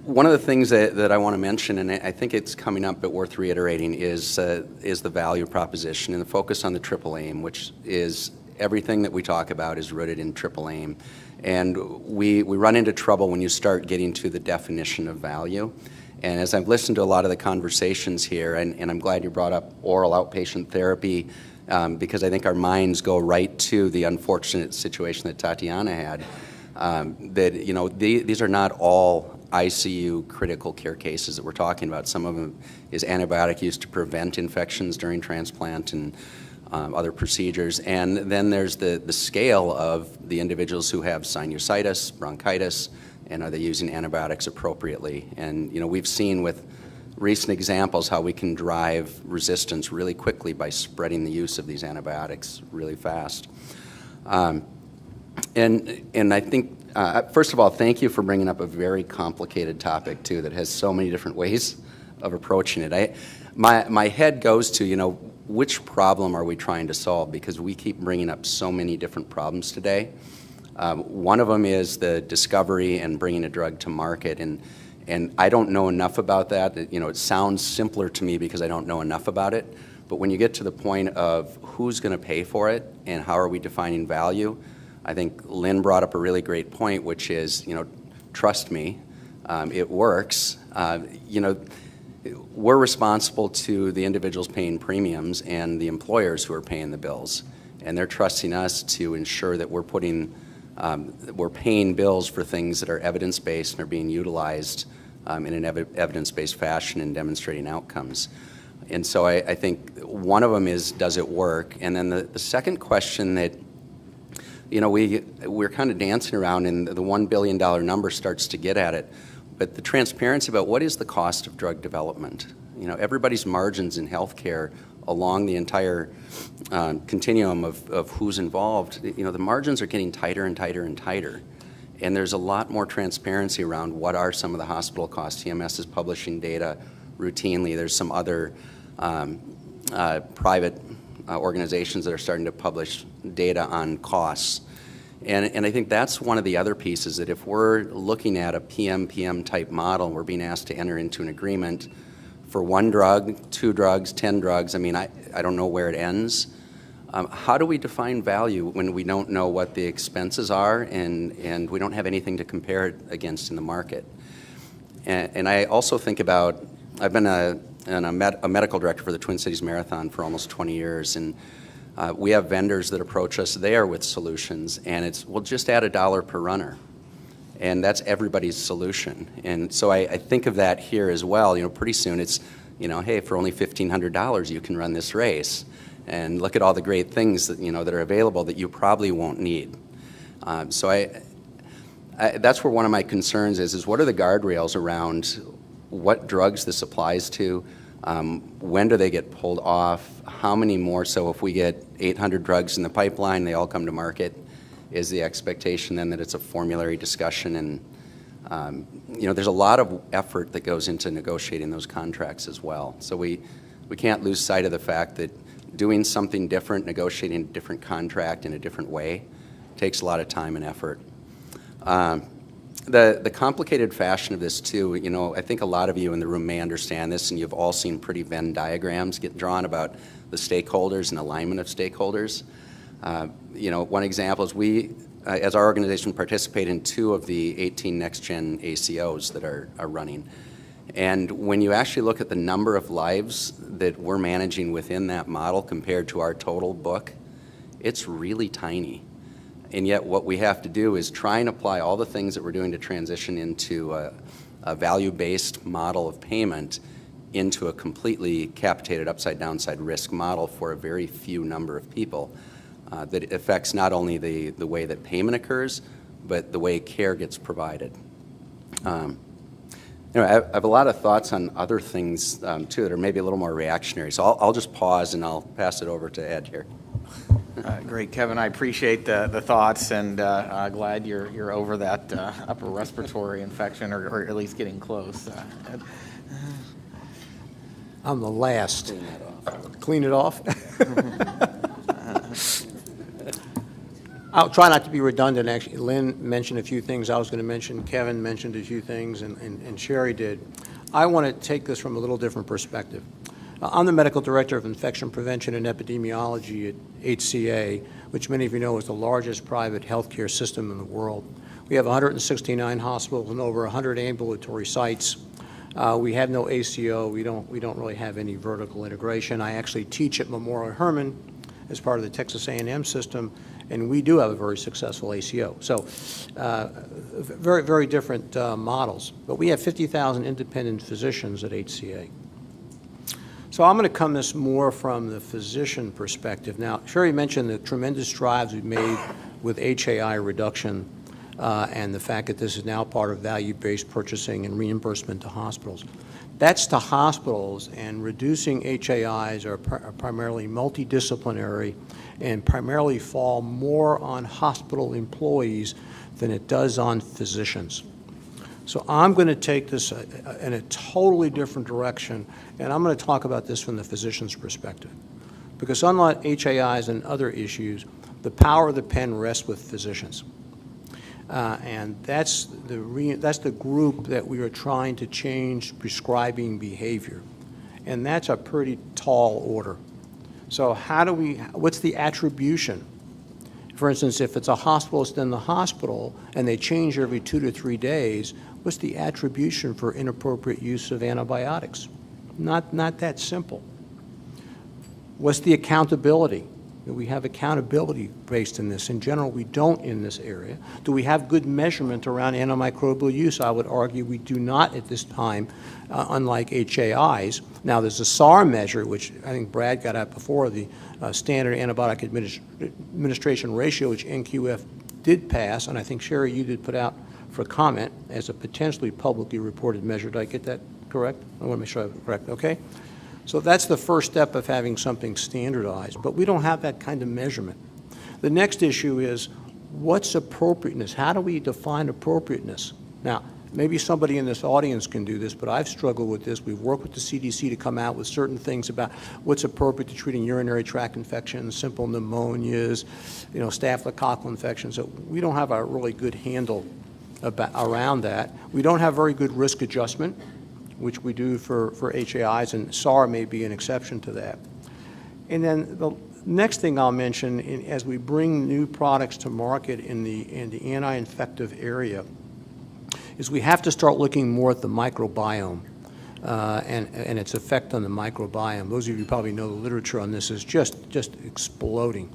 Speaker 8: One of the things that I want to mention, and I think it's coming up but worth reiterating, is the value proposition and the focus on the triple aim, which is everything that we talk about is rooted in triple aim. And we run into trouble when you start getting to the definition of value. And as I've listened to a lot of the conversations here, and I'm glad you brought up oral outpatient therapy, because I think our minds go right to the unfortunate situation that Tatiana had, that, you know, these are not all ICU critical care cases that we're talking about. Some of them is antibiotic use to prevent infections during transplant and other procedures. And then there's the scale of the individuals who have sinusitis, bronchitis, and are they using antibiotics appropriately? And, you know, we've seen with recent examples how we can drive resistance really quickly by spreading the use of these antibiotics really fast. And I think, first of all, thank you for bringing up a very complicated topic, too, that has so many different ways of approaching it. My head goes to, you know, which problem are we trying to solve? Because we keep bringing up so many different problems today. One of them is the discovery and bringing a drug to market. And I don't know enough about that. You know, it sounds simpler to me because I don't know enough about it. But when you get to the point of who's going to pay for it and how are we defining value, I think Lynn brought up a really great point, which is, you know, trust me, it works. You know, we're responsible to the individuals paying premiums and the employers who are paying the bills. And they're trusting us to ensure that we're paying bills for things that are evidence-based and are being utilized in an evidence-based fashion and demonstrating outcomes. And so I think one of them is, does it work? And then the second question that, you know, we're kind of dancing around, and the $1 billion number starts to get at it. But the transparency about what is the cost of drug development. You know, everybody's margins in healthcare along the entire continuum of who's involved, you know, the margins are getting tighter and tighter and tighter. And there's a lot more transparency around what are some of the hospital costs. TMS is publishing data routinely. There's some other private organizations that are starting to publish data on costs. And I think that's one of the other pieces, that if we're looking at a PMPM type model, we're being asked to enter into an agreement for 1 drug, 2 drugs, 10 drugs. I mean, I don't know where it ends. How do we define value when we don't know what the expenses are and we don't have anything to compare it against in the market? And I also think about, I've been a medical director for the Twin Cities Marathon for almost 20 years, and we have vendors that approach us there with solutions, and it's, we'll just add $1 per runner. And that's everybody's solution. And so I think of that here as well. You know, pretty soon it's, you know, hey, for only $1,500 you can run this race. And look at all the great things that, you know, that are available that you probably won't need. So that's where one of my concerns is what are the guardrails around what drugs this applies to? When do they get pulled off? How many more? So if we get 800 drugs in the pipeline, they all come to market, is the expectation then that it's a formulary discussion? And you know, there's a lot of effort that goes into negotiating those contracts as well. So we can't lose sight of the fact that doing something different, negotiating a different contract in a different way, takes a lot of time and effort. The complicated fashion of this too, you know, I think a lot of you in the room may understand this, and you've all seen pretty Venn diagrams get drawn about the stakeholders and alignment of stakeholders. You know, one example is we, as our organization, participate in 2 of the 18 next-gen ACOs that are running. And when you actually look at the number of lives that we're managing within that model compared to our total book, it's really tiny. And yet what we have to do is try and apply all the things that we're doing to transition into a value-based model of payment into a completely capitated upside downside risk model for a very few number of people that affects not only the way that payment occurs, but the way care gets provided. I have a lot of thoughts on other things too that are maybe a little more reactionary. So I'll just pause and I'll pass it over to Ed here.
Speaker 1: Great, Kevin. I appreciate the thoughts, and glad you're over that upper respiratory infection, or at least getting close.
Speaker 9: I'm the last. Clean it off. I'll try not to be redundant, actually. Lynn mentioned a few things I was going to mention. Kevin mentioned a few things, and Sherry did. I want to take this from a little different perspective. I'm the medical director of infection prevention and epidemiology at HCA, which many of you know is the largest private healthcare system in the world. We have 169 hospitals and over 100 ambulatory sites. We have no ACO. We don't really have any vertical integration. I actually teach at Memorial Hermann as part of the Texas A&M system, and we do have a very successful ACO. So very, very different models. But we have 50,000 independent physicians at HCA. So I'm going to come this more from the physician perspective. Now, Sherry mentioned the tremendous strides we've made with HAI reduction and the fact that this is now part of value-based purchasing and reimbursement to hospitals. That's to hospitals, and reducing HAIs are primarily multidisciplinary and primarily fall more on hospital employees than it does on physicians. So I'm going to take this in a totally different direction, and I'm going to talk about this from the physician's perspective. Because unlike HAIs and other issues, the power of the pen rests with physicians. And that's the group that we are trying to change prescribing behavior. And that's a pretty tall order. So what's the attribution? For instance, if it's a hospitalist in the hospital and they change every 2 to 3 days, what's the attribution for inappropriate use of antibiotics? Not that simple. What's the accountability? Do we have accountability based in this? In general, we don't in this area. Do we have good measurement around antimicrobial use? I would argue we do not at this time, unlike HAIs. Now, there's a SAR measure, which I think Brad got at before, the standard antibiotic administration ratio, which NQF did pass, and I think, Sherry, you did put out for comment as a potentially publicly reported measure. Did I get that correct? I want to make sure I'm correct. Okay. So that's the first step of having something standardized, but we don't have that kind of measurement. The next issue is, what's appropriateness? How do we define appropriateness? Now, maybe somebody in this audience can do this, but I've struggled with this. We've worked with the CDC to come out with certain things about what's appropriate to treating urinary tract infections, simple pneumonias, staphylococcal infections. So we don't have a really good handle around that. We don't have very good risk adjustment, which we do for HAIs, and SAR may be an exception to that. And then the next thing I'll mention, as we bring new products to market in the anti-infective area, is we have to start looking more at the microbiome and its effect on the microbiome. Those of you who probably know the literature on this is just exploding.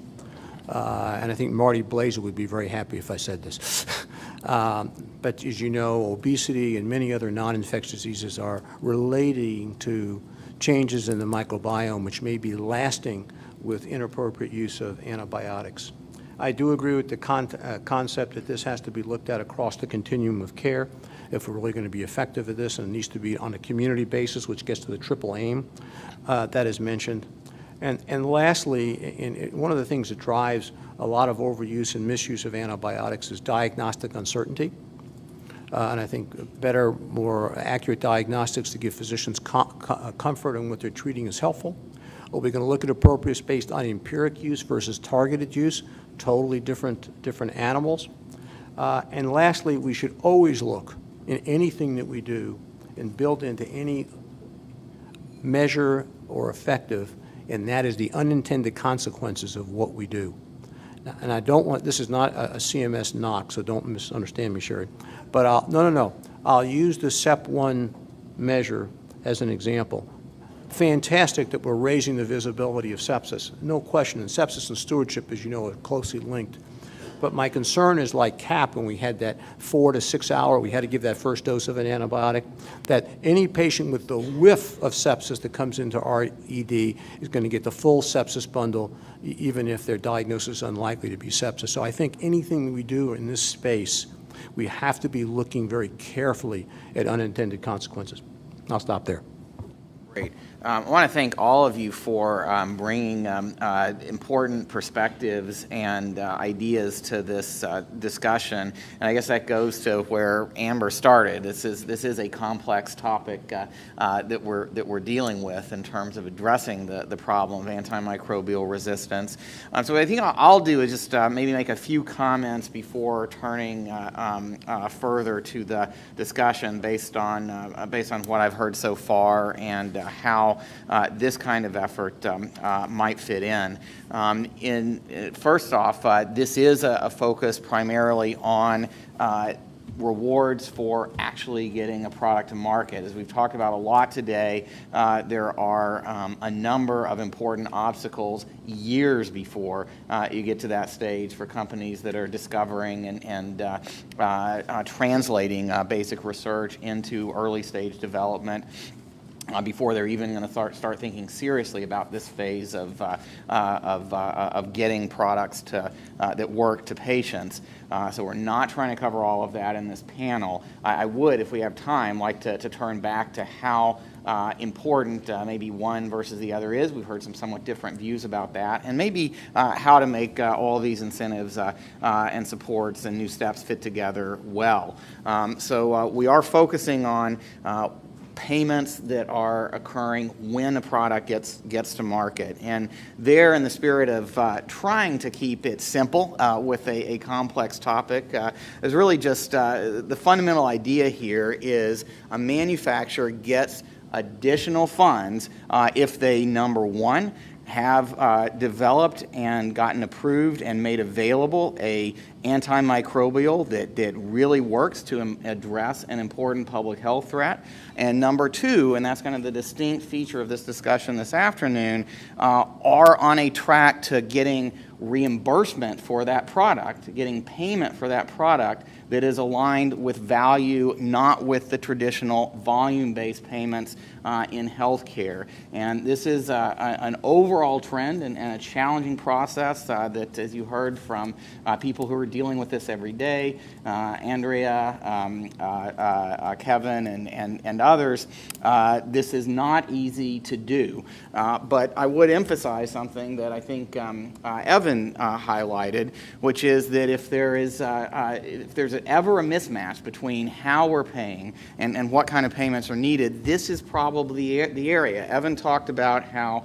Speaker 9: And I think Marty Blaser would be very happy if I said this. But as you know, obesity and many other non-infectious diseases are relating to changes in the microbiome, which may be lasting with inappropriate use of antibiotics. I do agree with the concept that this has to be looked at across the continuum of care if we're really going to be effective at this, and it needs to be on a community basis, which gets to the triple aim that is mentioned. And lastly, one of the things that drives a lot of overuse and misuse of antibiotics is diagnostic uncertainty. And I think better, more accurate diagnostics to give physicians comfort in what they're treating is helpful. Are we going to look at appropriateness based on empiric use versus targeted use? Totally different animals. And lastly, we should always look in anything that we do and build into any measure or effective, and that is the unintended consequences of what we do. And I don't want, this is not a CMS knock, so don't misunderstand me, Sherry. But I'll use the SEP1 measure as an example. Fantastic that we're raising the visibility of sepsis. No question, and sepsis and stewardship, as you know, are closely linked. But my concern is like CAP, when we had that 4 to 6 hour, we had to give that first dose of an antibiotic, that any patient with the whiff of sepsis that comes into RED is going to get the full sepsis bundle, even if their diagnosis is unlikely to be sepsis. So I think anything we do in this space, we have to be looking very carefully at unintended consequences. I'll stop there.
Speaker 1: Great. I want to thank all of you for bringing important perspectives and ideas to this discussion. And I guess that goes to where Amber started. This is a complex topic that we're dealing with in terms of addressing the problem of antimicrobial resistance. So what I think I'll do is just maybe make a few comments before turning further to the discussion based on what I've heard so far and how this kind of effort might fit in. First off, this is a focus primarily on rewards for actually getting a product to market. As we've talked about a lot today, there are a number of important obstacles years before you get to that stage for companies that are discovering and translating basic research into early stage development. Before they're even going to start thinking seriously about this phase of getting products that work to patients. So we're not trying to cover all of that in this panel. I would, if we have time, like to turn back to how important maybe one versus the other is. We've heard some somewhat different views about that, and maybe how to make all of these incentives and supports and new steps fit together well. So we are focusing on payments that are occurring when a product gets to market. And there, in the spirit of trying to keep it simple with a complex topic, is really just the fundamental idea here is a manufacturer gets additional funds if they, number one, have developed and gotten approved and made available a antimicrobial that really works to address an important public health threat. And number two, and that's kind of the distinct feature of this discussion this afternoon, are on a track to getting reimbursement for that product, getting payment for that product that is aligned with value, not with the traditional volume-based payments in healthcare. And this is an overall trend and a challenging process that, as you heard from people who are dealing with this every day, Andrea, Kevin, and others, this is not easy to do. But I would emphasize something that I think Evan highlighted, which is that if there's ever a mismatch between how we're paying and what kind of payments are needed, this is probably the area. Evan talked about how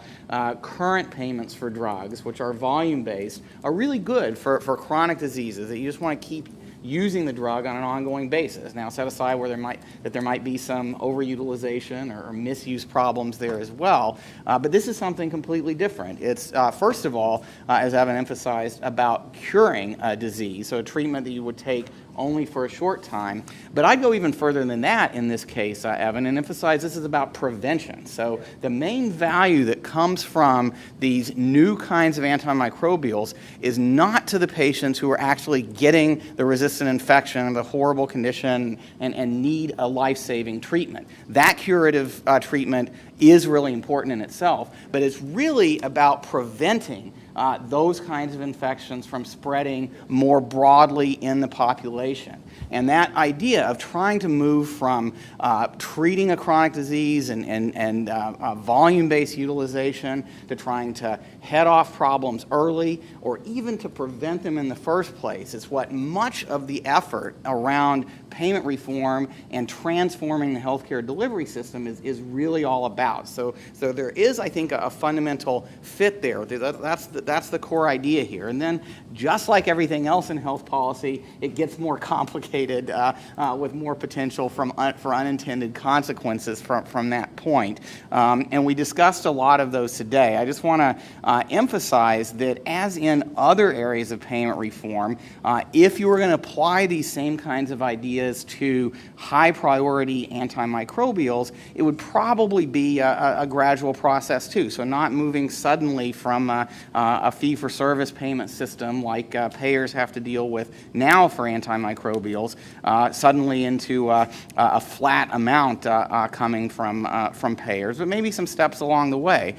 Speaker 1: current payments for drugs, which are volume-based, are really good for chronic diseases that you just want to keep using the drug on an ongoing basis. Now, set aside where there might be some overutilization or misuse problems there as well, but this is something completely different. It's, first of all, as Evan emphasized, about curing a disease, so a treatment that you would take only for a short time. But I'd go even further than that in this case, Evan, and emphasize this is about prevention. So the main value that comes from these new kinds of antimicrobials is not to the patients who are actually getting the resistant infection, the horrible condition, and need a life-saving treatment. That curative treatment is really important in itself, but it's really about preventing those kinds of infections from spreading more broadly in the population. And that idea of trying to move from treating a chronic disease and volume-based utilization to trying to head off problems early or even to prevent them in the first place is what much of the effort around payment reform and transforming the healthcare delivery system is really all about. So there is, I think, a fundamental fit there. That's the core idea here. And then, just like everything else in health policy, it gets more complicated with more potential for unintended consequences from that point. And we discussed a lot of those today. I just want to emphasize that, as in other areas of payment reform, if you were going to apply these same kinds of ideas
Speaker 10: is to high priority antimicrobials, it would probably be a gradual process too. So not moving suddenly from a fee-for-service payment system like payers have to deal with now for antimicrobials, suddenly into a flat amount coming from payers, but maybe some steps along the way.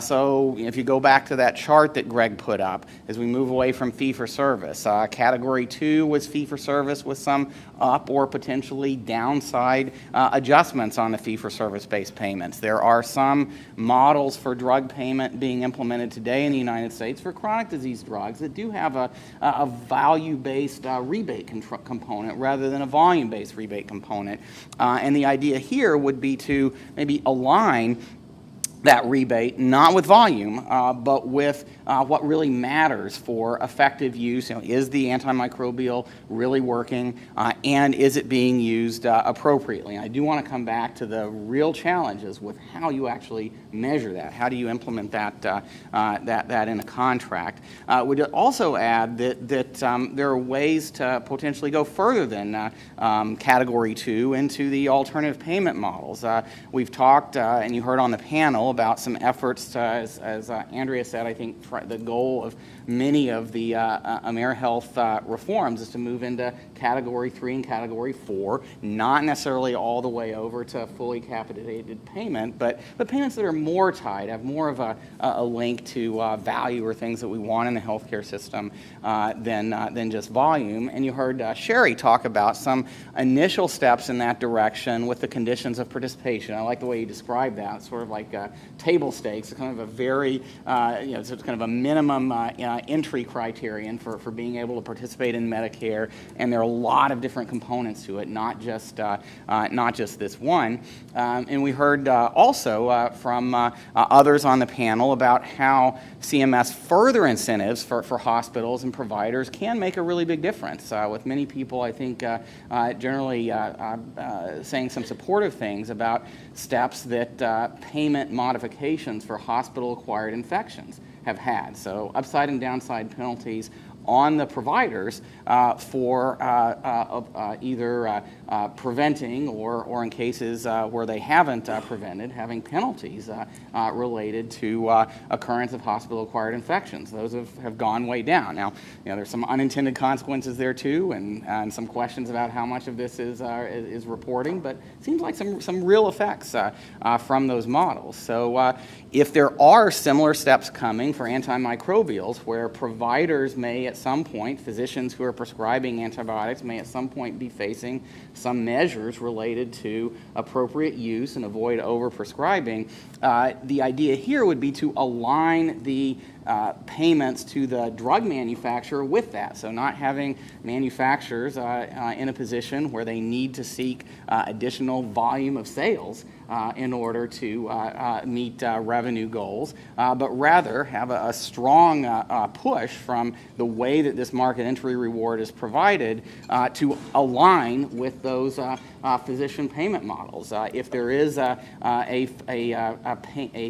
Speaker 10: So if you go back to that chart that Greg put up, as we move away from fee-for-service, Category 2 was fee-for-service with some up or potentially downside adjustments on the fee-for-service-based payments. There are some models for drug payment being implemented today in the United States for chronic disease drugs that do have a value-based rebate component rather than a volume-based rebate component. And the idea here would be to maybe align that rebate, not with volume, but with what really matters for effective use. Is the antimicrobial really working, and is it being used appropriately? And I do want to come back to the real challenges with how you actually measure that. How do you implement that that in a contract? Would also add that there are ways to potentially go further than Category 2 into the alternative payment models. We've talked, and you heard on the panel, about some efforts to, as Andrea said, I think the goal of many of the AmeriHealth reforms is to move into Category 3 and Category 4, not necessarily all the way over to fully capitated payment, but payments that are more tied, have more of a link to value or things that we want in the healthcare system than just volume. And you heard Sherry talk about some initial steps in that direction with the conditions of participation. I like the way you described that. It's sort of like table stakes, kind of a very, it's kind of a minimum entry criterion for being able to participate in Medicare, and there are a lot of different components to it, not just this one. And we heard also from others on the panel about how CMS further incentives for hospitals and providers can make a really big difference. With many people, I think, generally saying some supportive things about steps that payment modifications for hospital-acquired infections have had. So upside and downside penalties on the providers for either preventing or in cases where they haven't prevented, having penalties related to occurrence of hospital-acquired infections. Those have gone way down. Now, there's some unintended consequences there too, and some questions about how much of this is reporting, but it seems like some real effects from those models. So if there are similar steps coming for antimicrobials where providers may at some point, physicians who are prescribing antibiotics may at some point be facing some measures related to appropriate use and avoid over-prescribing, the idea here would be to align the payments to the drug manufacturer with that. So not having manufacturers in a position where they need to seek additional volume of sales in order to meet revenue goals, but rather have a strong push from the way that this market entry reward is provided to align with those physician payment models. If there is a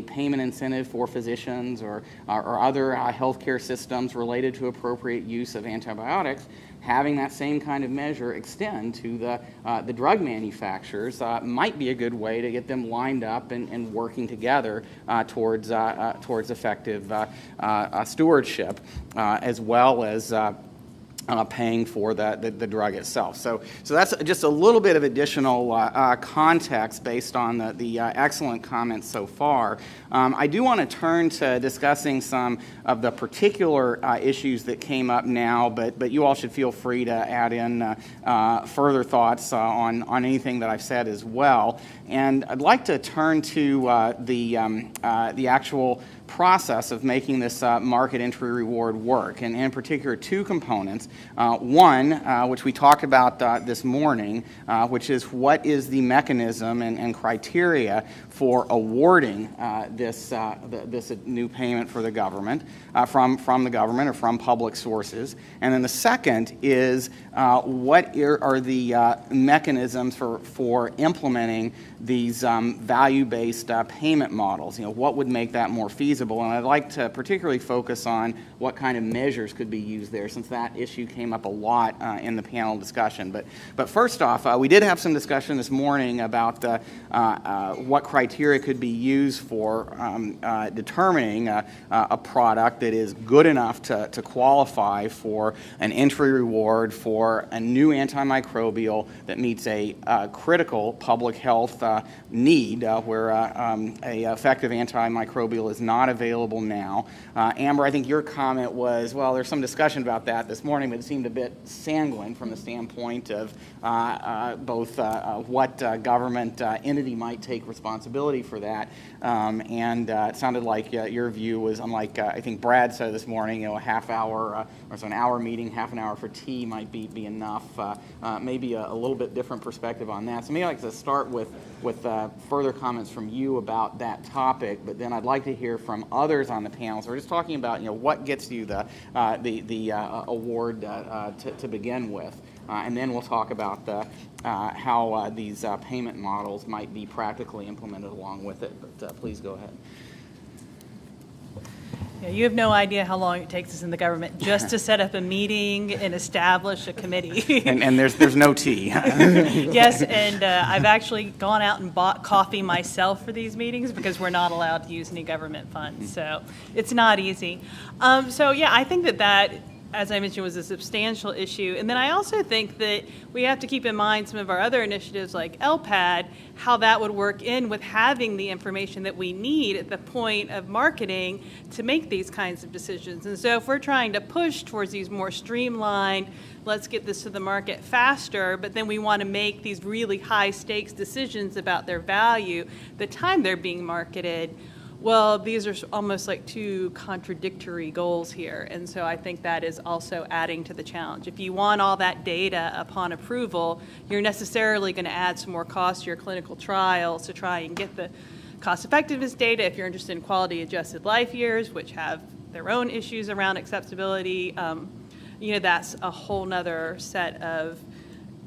Speaker 10: payment incentive for physicians or other healthcare systems related to appropriate use of antibiotics, having that same kind of measure extend to the drug manufacturers might be a good way to get them lined up and working together towards effective stewardship, as well as paying for the drug itself. So that's just a little bit of additional context based on the excellent comments so far. I do want to turn to discussing some of the particular issues that came up now, but you all should feel free to add in further thoughts on anything that I've said as well. And I'd like to turn to the actual process of making this market entry reward work, and in particular two components. One, which we talked about this morning, which is what is the mechanism and criteria for awarding this new payment for the government, from the government or from public sources. And then the second is what are the mechanisms for implementing these value-based payment models? What would make that more feasible? feasible, and I'd like to particularly focus on what kind of measures could be used there, since that issue came up a lot in the panel discussion. But first off, we did have some discussion this morning about what criteria could be used for determining a product that is good enough to qualify for an entry reward for a new antimicrobial that meets a critical public health need where a effective antimicrobial is not available now. Amber, I think your comment was, well, there's some discussion about that this morning, but it seemed a bit sanguine from the standpoint of both what government entity might take responsibility for that, and it sounded like your view was, unlike I think Brad said this morning, a half hour or so an hour meeting, half an hour for tea might be enough. Maybe a little bit different perspective on that. So maybe I'd like to start with further comments from you about that topic, but then I'd like to hear from others on the panel. So we're just talking about what gets you the award to begin with, and then we'll talk about how these payment models might be practically implemented along with it. But please go ahead.
Speaker 3: Yeah, you have no idea how long it takes us in the government just to set up a meeting and establish a committee.
Speaker 10: and there's no tea.
Speaker 3: Yes, and I've actually gone out and bought coffee myself for these meetings because we're not allowed to use any government funds. So it's not easy. So yeah, I think that as I mentioned, was a substantial issue. And then I also think that we have to keep in mind some of our other initiatives like LPAD, how that would work in with having the information that we need at the point of marketing to make these kinds of decisions. And so if we're trying to push towards these more streamlined, let's get this to the market faster, but then we want to make these really high stakes decisions about their value, the time they're being marketed, well, these are almost like two contradictory goals here, and so I think that is also adding to the challenge. If you want all that data upon approval, you're necessarily going to add some more cost to your clinical trials to try and get the cost-effectiveness data. If you're interested in quality-adjusted life years, which have their own issues around acceptability, that's a whole nother set of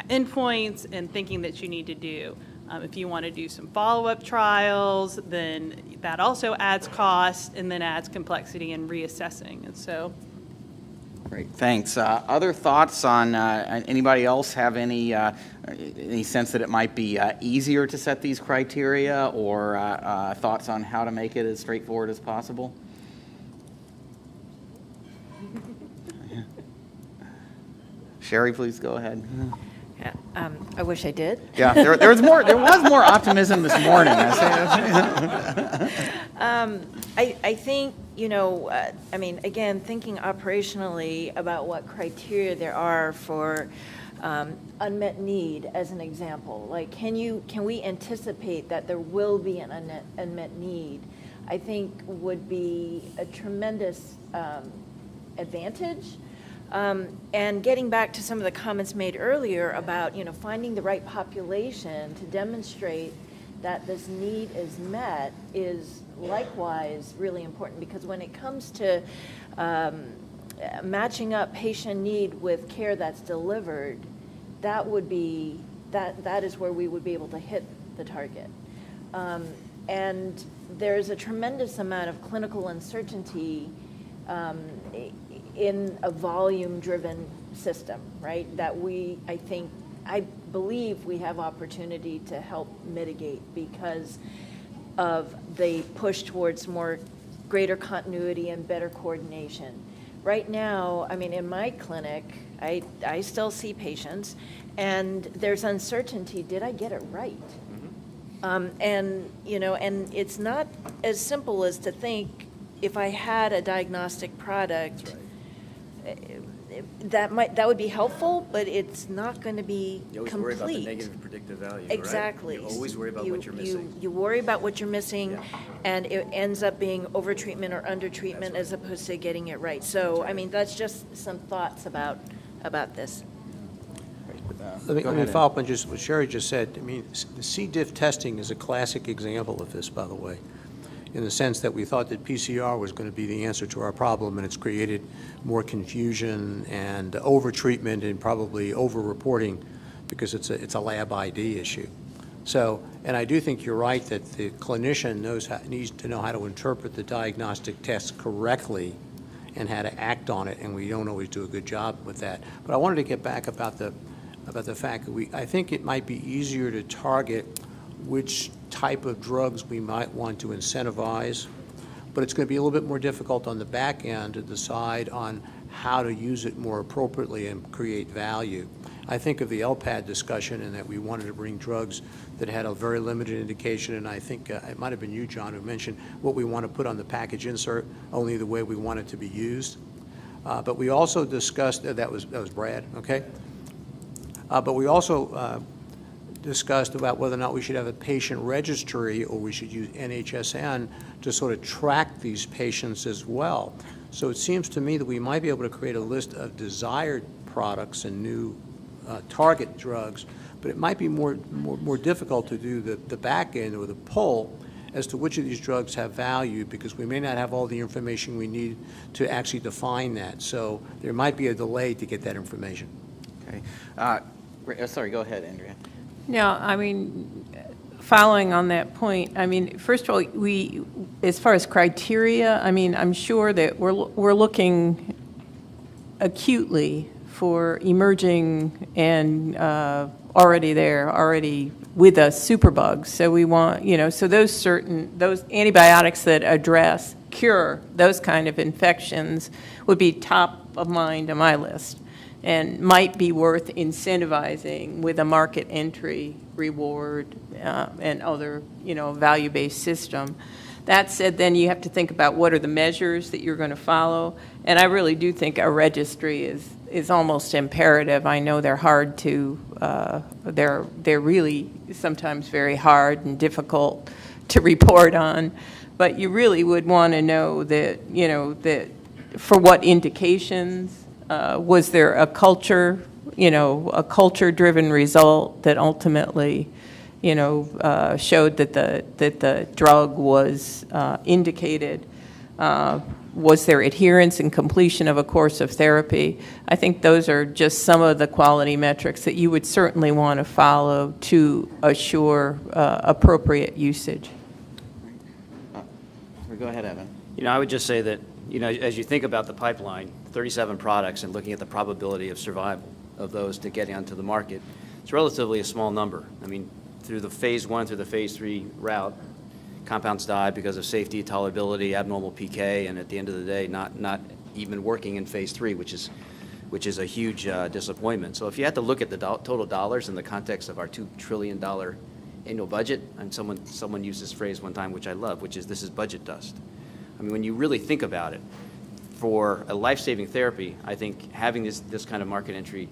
Speaker 3: endpoints and thinking that you need to do. If you want to do some follow-up trials, then that also adds cost and then adds complexity in reassessing. And so,
Speaker 10: great, thanks. Other thoughts on anybody else have any sense that it might be easier to set these criteria, or thoughts on how to make it as straightforward as possible? Sherry, please go ahead.
Speaker 5: I wish I did.
Speaker 10: Yeah, there was more optimism this morning.
Speaker 5: I think, again, thinking operationally about what criteria there are for unmet need, as an example. Like, can we anticipate that there will be an unmet need? I think would be a tremendous advantage. And getting back to some of the comments made earlier about, finding the right population to demonstrate that this need is met is likewise really important, because when it comes to matching up patient need with care that's delivered, that is where we would be able to hit the target. And there's a tremendous amount of clinical uncertainty in a volume-driven system, right? That I believe we have opportunity to help mitigate because of the push towards greater continuity and better coordination. Right now, in my clinic, I still see patients, and there's uncertainty. Did I get it right? Mm-hmm. And it's not as simple as to think if I had a diagnostic product. That's right. That would be helpful, but it's not going to be complete.
Speaker 6: You always worry about the negative predictive value,
Speaker 5: exactly.
Speaker 6: Right? You always worry about what you're missing.
Speaker 5: You worry about what you're missing,
Speaker 6: yeah.
Speaker 5: And it ends up being over-treatment or under-treatment as opposed to getting it right. So, that's just some thoughts about this.
Speaker 9: Let me follow up on just what Sherry just said. The C. diff testing is a classic example of this, by the way, in the sense that we thought that PCR was going to be the answer to our problem, and it's created more confusion and over-treatment and probably over-reporting because it's a lab ID issue. So, and I do think you're right that the clinician needs to know how to interpret the diagnostic test correctly and how to act on it, and we don't always do a good job with that. But I wanted to get back about the fact that I think it might be easier to target which type of drugs we might want to incentivize, but it's going to be a little bit more difficult on the back end to decide on how to use it more appropriately and create value. I think of the LPAD discussion and that we wanted to bring drugs that had a very limited indication, and I think it might have been you, John, who mentioned what we want to put on the package insert, only the way we want it to be used. But we also discussed, that was Brad, okay? But we also discussed about whether or not we should have a patient registry or we should use NHSN to sort of track these patients as well. So it seems to me that we might be able to create a list of desired products and new target drugs, but it might be more difficult to do the back end or the pull as to which of these drugs have value, because we may not have all the information we need to actually define that. So there might be a delay to get that information.
Speaker 10: Okay. Sorry, go ahead, Andrea.
Speaker 4: No, I mean, following on that point, I mean, first of all, as far as criteria, I mean, I'm sure that we're looking acutely for emerging and already with us superbugs. So we want, so those antibiotics that address, cure those kind of infections would be top of mind on my list and might be worth incentivizing with a market entry reward and other, value-based system. That said, then you have to think about what are the measures that you're going to follow. And I really do think a registry is almost imperative. I know they're hard to, they're really sometimes very hard and difficult to report on. But you really would want to know that, that for what indications, was there a culture, a culture-driven result that ultimately, showed that the drug was indicated? Was there adherence and completion of a course of therapy? I think those are just some of the quality metrics that you would certainly want to follow to assure appropriate usage.
Speaker 10: Go ahead, Evan.
Speaker 6: I would just say that, as you think about the pipeline, 37 products and looking at the probability of survival of those to get onto the market, it's relatively a small number. I mean, through the phase 1 through the phase 3 route, compounds die because of safety, tolerability, abnormal PK, and at the end of the day, not even working in phase 3, which is a huge disappointment. So if you had to look at the total dollars in the context of our $2 trillion annual budget, and someone used this phrase one time, which I love, which is this is budget dust. I mean, when you really think about it, for a life-saving therapy, I think having this kind of market entry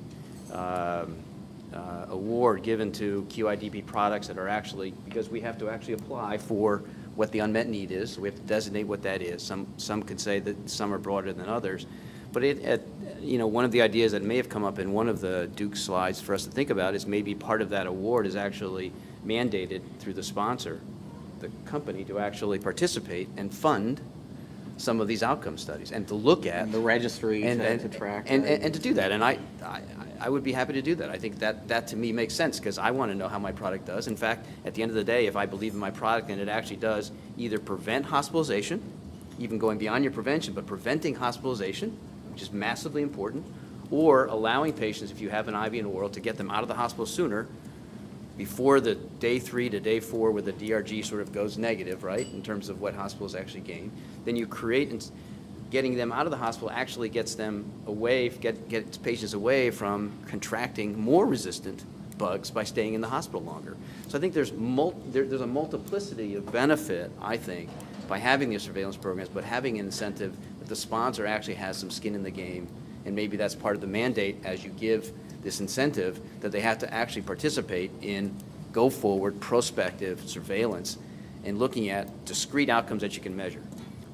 Speaker 6: award given to QIDP products that are actually, because we have to actually apply for what the unmet need is, so we have to designate what that is. Some could say that some are broader than others. But one of the ideas that may have come up in one of the Duke slides for us to think about is maybe part of that award is actually mandated through the sponsor, the company, to actually participate and fund some of these outcome studies and to look at
Speaker 10: and the registry to track
Speaker 6: and to do that. And I would be happy to do that. I think that to me makes sense because I want to know how my product does. In fact, at the end of the day, if I believe in my product and it actually does either prevent hospitalization, even going beyond your prevention, but preventing hospitalization, which is massively important, or allowing patients, if you have an IV and oral, to get them out of the hospital sooner before the day 3 to day 4 where the DRG sort of goes negative, right, in terms of what hospitals actually gain, then you create, getting them out of the hospital actually gets them away, gets patients away from contracting more resistant bugs by staying in the hospital longer. So I think there's a multiplicity of benefit, I think, by having these surveillance programs, but having an incentive that the sponsor actually has some skin in the game, and maybe that's part of the mandate as you give this incentive that they have to actually participate in go-forward prospective surveillance and looking at discrete outcomes that you can measure,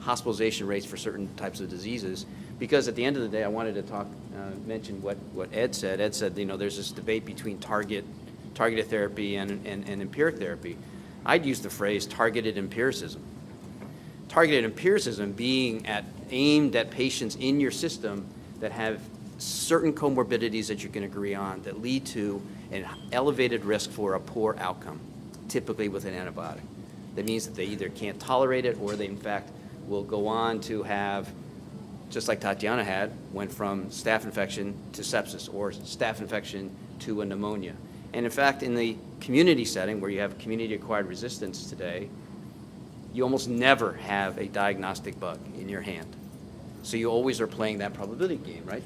Speaker 6: hospitalization rates for certain types of diseases, because at the end of the day, I wanted to mention what Ed said. Ed said, there's this debate between targeted therapy and empiric therapy. I'd use the phrase targeted empiricism. Targeted empiricism being aimed at patients in your system that have certain comorbidities that you can agree on that lead to an elevated risk for a poor outcome. typically with an antibiotic. That means that they either can't tolerate it or they, in fact, will go on to have, just like Tatiana had, went from staph infection to sepsis or staph infection to a pneumonia. And in fact, in the community setting where you have community-acquired resistance today, you almost never have a diagnostic bug in your hand. So you always are playing that probability game, right?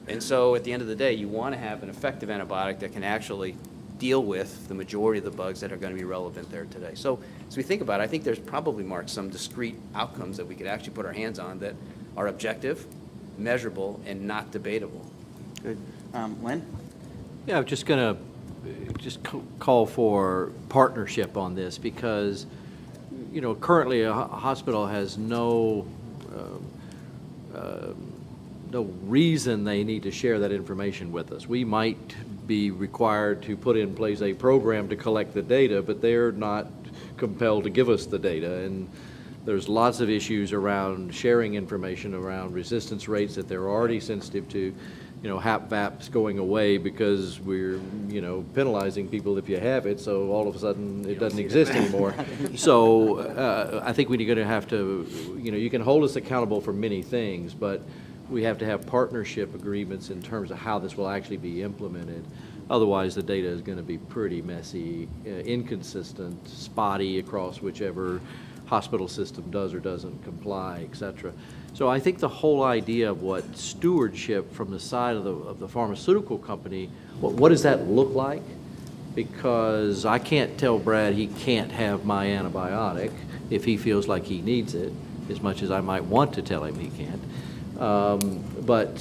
Speaker 6: And so at the end of the day, you want to have an effective antibiotic that can actually deal with the majority of the bugs that are going to be relevant there today. So as we think about it, I think there's probably, Mark, some discrete outcomes that we could actually put our hands on that are objective, measurable, and not debatable.
Speaker 10: Good. Lynn?
Speaker 7: Yeah, I'm just going to call for partnership on this because, currently a hospital has no reason they need to share that information with us. We might be required to put in place a program to collect the data, but they're not compelled to give us the data. And there's lots of issues around sharing information around resistance rates that they're already sensitive to. HAP VAP's going away because we're, penalizing people if you have it, so all of a sudden it doesn't exist anymore. So I think we're going to have to, you can hold us accountable for many things, but we have to have partnership agreements in terms of how this will actually be implemented. Otherwise, the data is going to be pretty messy, inconsistent, spotty across whichever hospital system does or doesn't comply, et cetera. So I think the whole idea of what stewardship from the side of the pharmaceutical company, what does that look like? Because I can't tell Brad he can't have my antibiotic if he feels like he needs it, as much as I might want to tell him he can't. What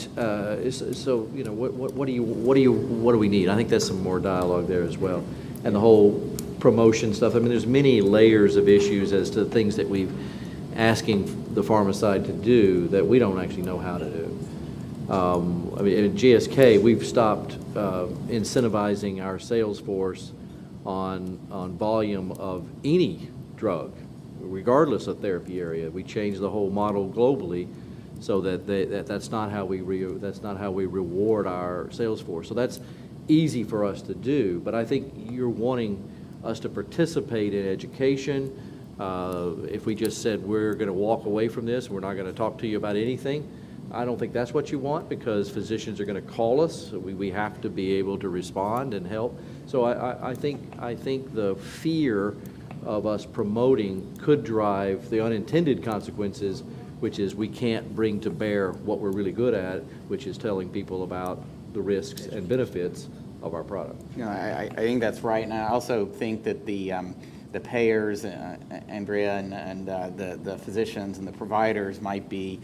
Speaker 7: do we need? I think that's some more dialogue there as well, and the whole promotion stuff. I mean, there's many layers of issues as to things that we've asking the pharma side to do that we don't actually know how to do. In GSK, we've stopped incentivizing our sales force on volume of any drug, regardless of therapy area. We changed the whole model globally so that that's not how we reward our sales force. So that's easy for us to do, but I think you're wanting us to participate in education. If we just said we're going to walk away from this, we're not going to talk to you about anything, I don't think that's what you want, because physicians are going to call us. So we have to be able to respond and help. So I think the fear of us promoting could drive the unintended consequences, which is we can't bring to bear what we're really good at, which is telling people about the risks and benefits of our product.
Speaker 10: I think that's right, and I also think that the payers, Andrea, and the physicians and the providers might be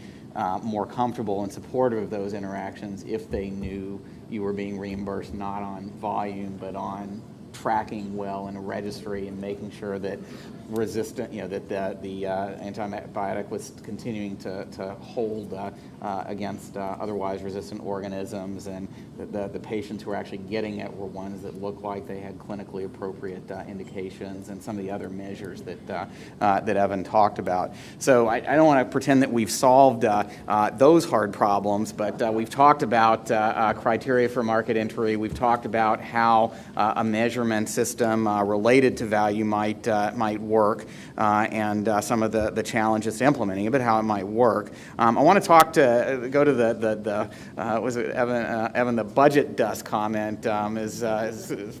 Speaker 10: more comfortable and supportive of those interactions if they knew you were being reimbursed not on volume but on tracking well in a registry and making sure that that the antibiotic was continuing to hold against otherwise resistant organisms, and the patients who were actually getting it were ones that looked like they had clinically appropriate indications, and some of the other measures that Evan talked about. So I don't want to pretend that we've solved those hard problems, but we've talked about criteria for market entry. We've talked about how a measurement system related to value might work, and some of the challenges to implementing it, but how it might work. I want to go to the was it Evan, the budget dust comment is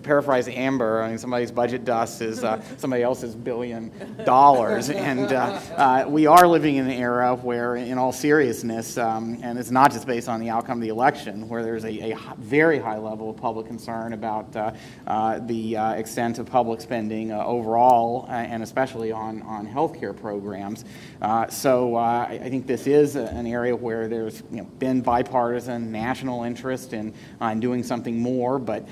Speaker 10: paraphrasing Amber. I mean, somebody's budget dust is somebody else's $1 billion, and we are living in an era where, in all seriousness, and it's not just based on the outcome of the election, where there's a very high level of public concern about the extent of public spending overall, and especially on healthcare programs. So I think this is an area where there's been bipartisan national interest in doing something more, but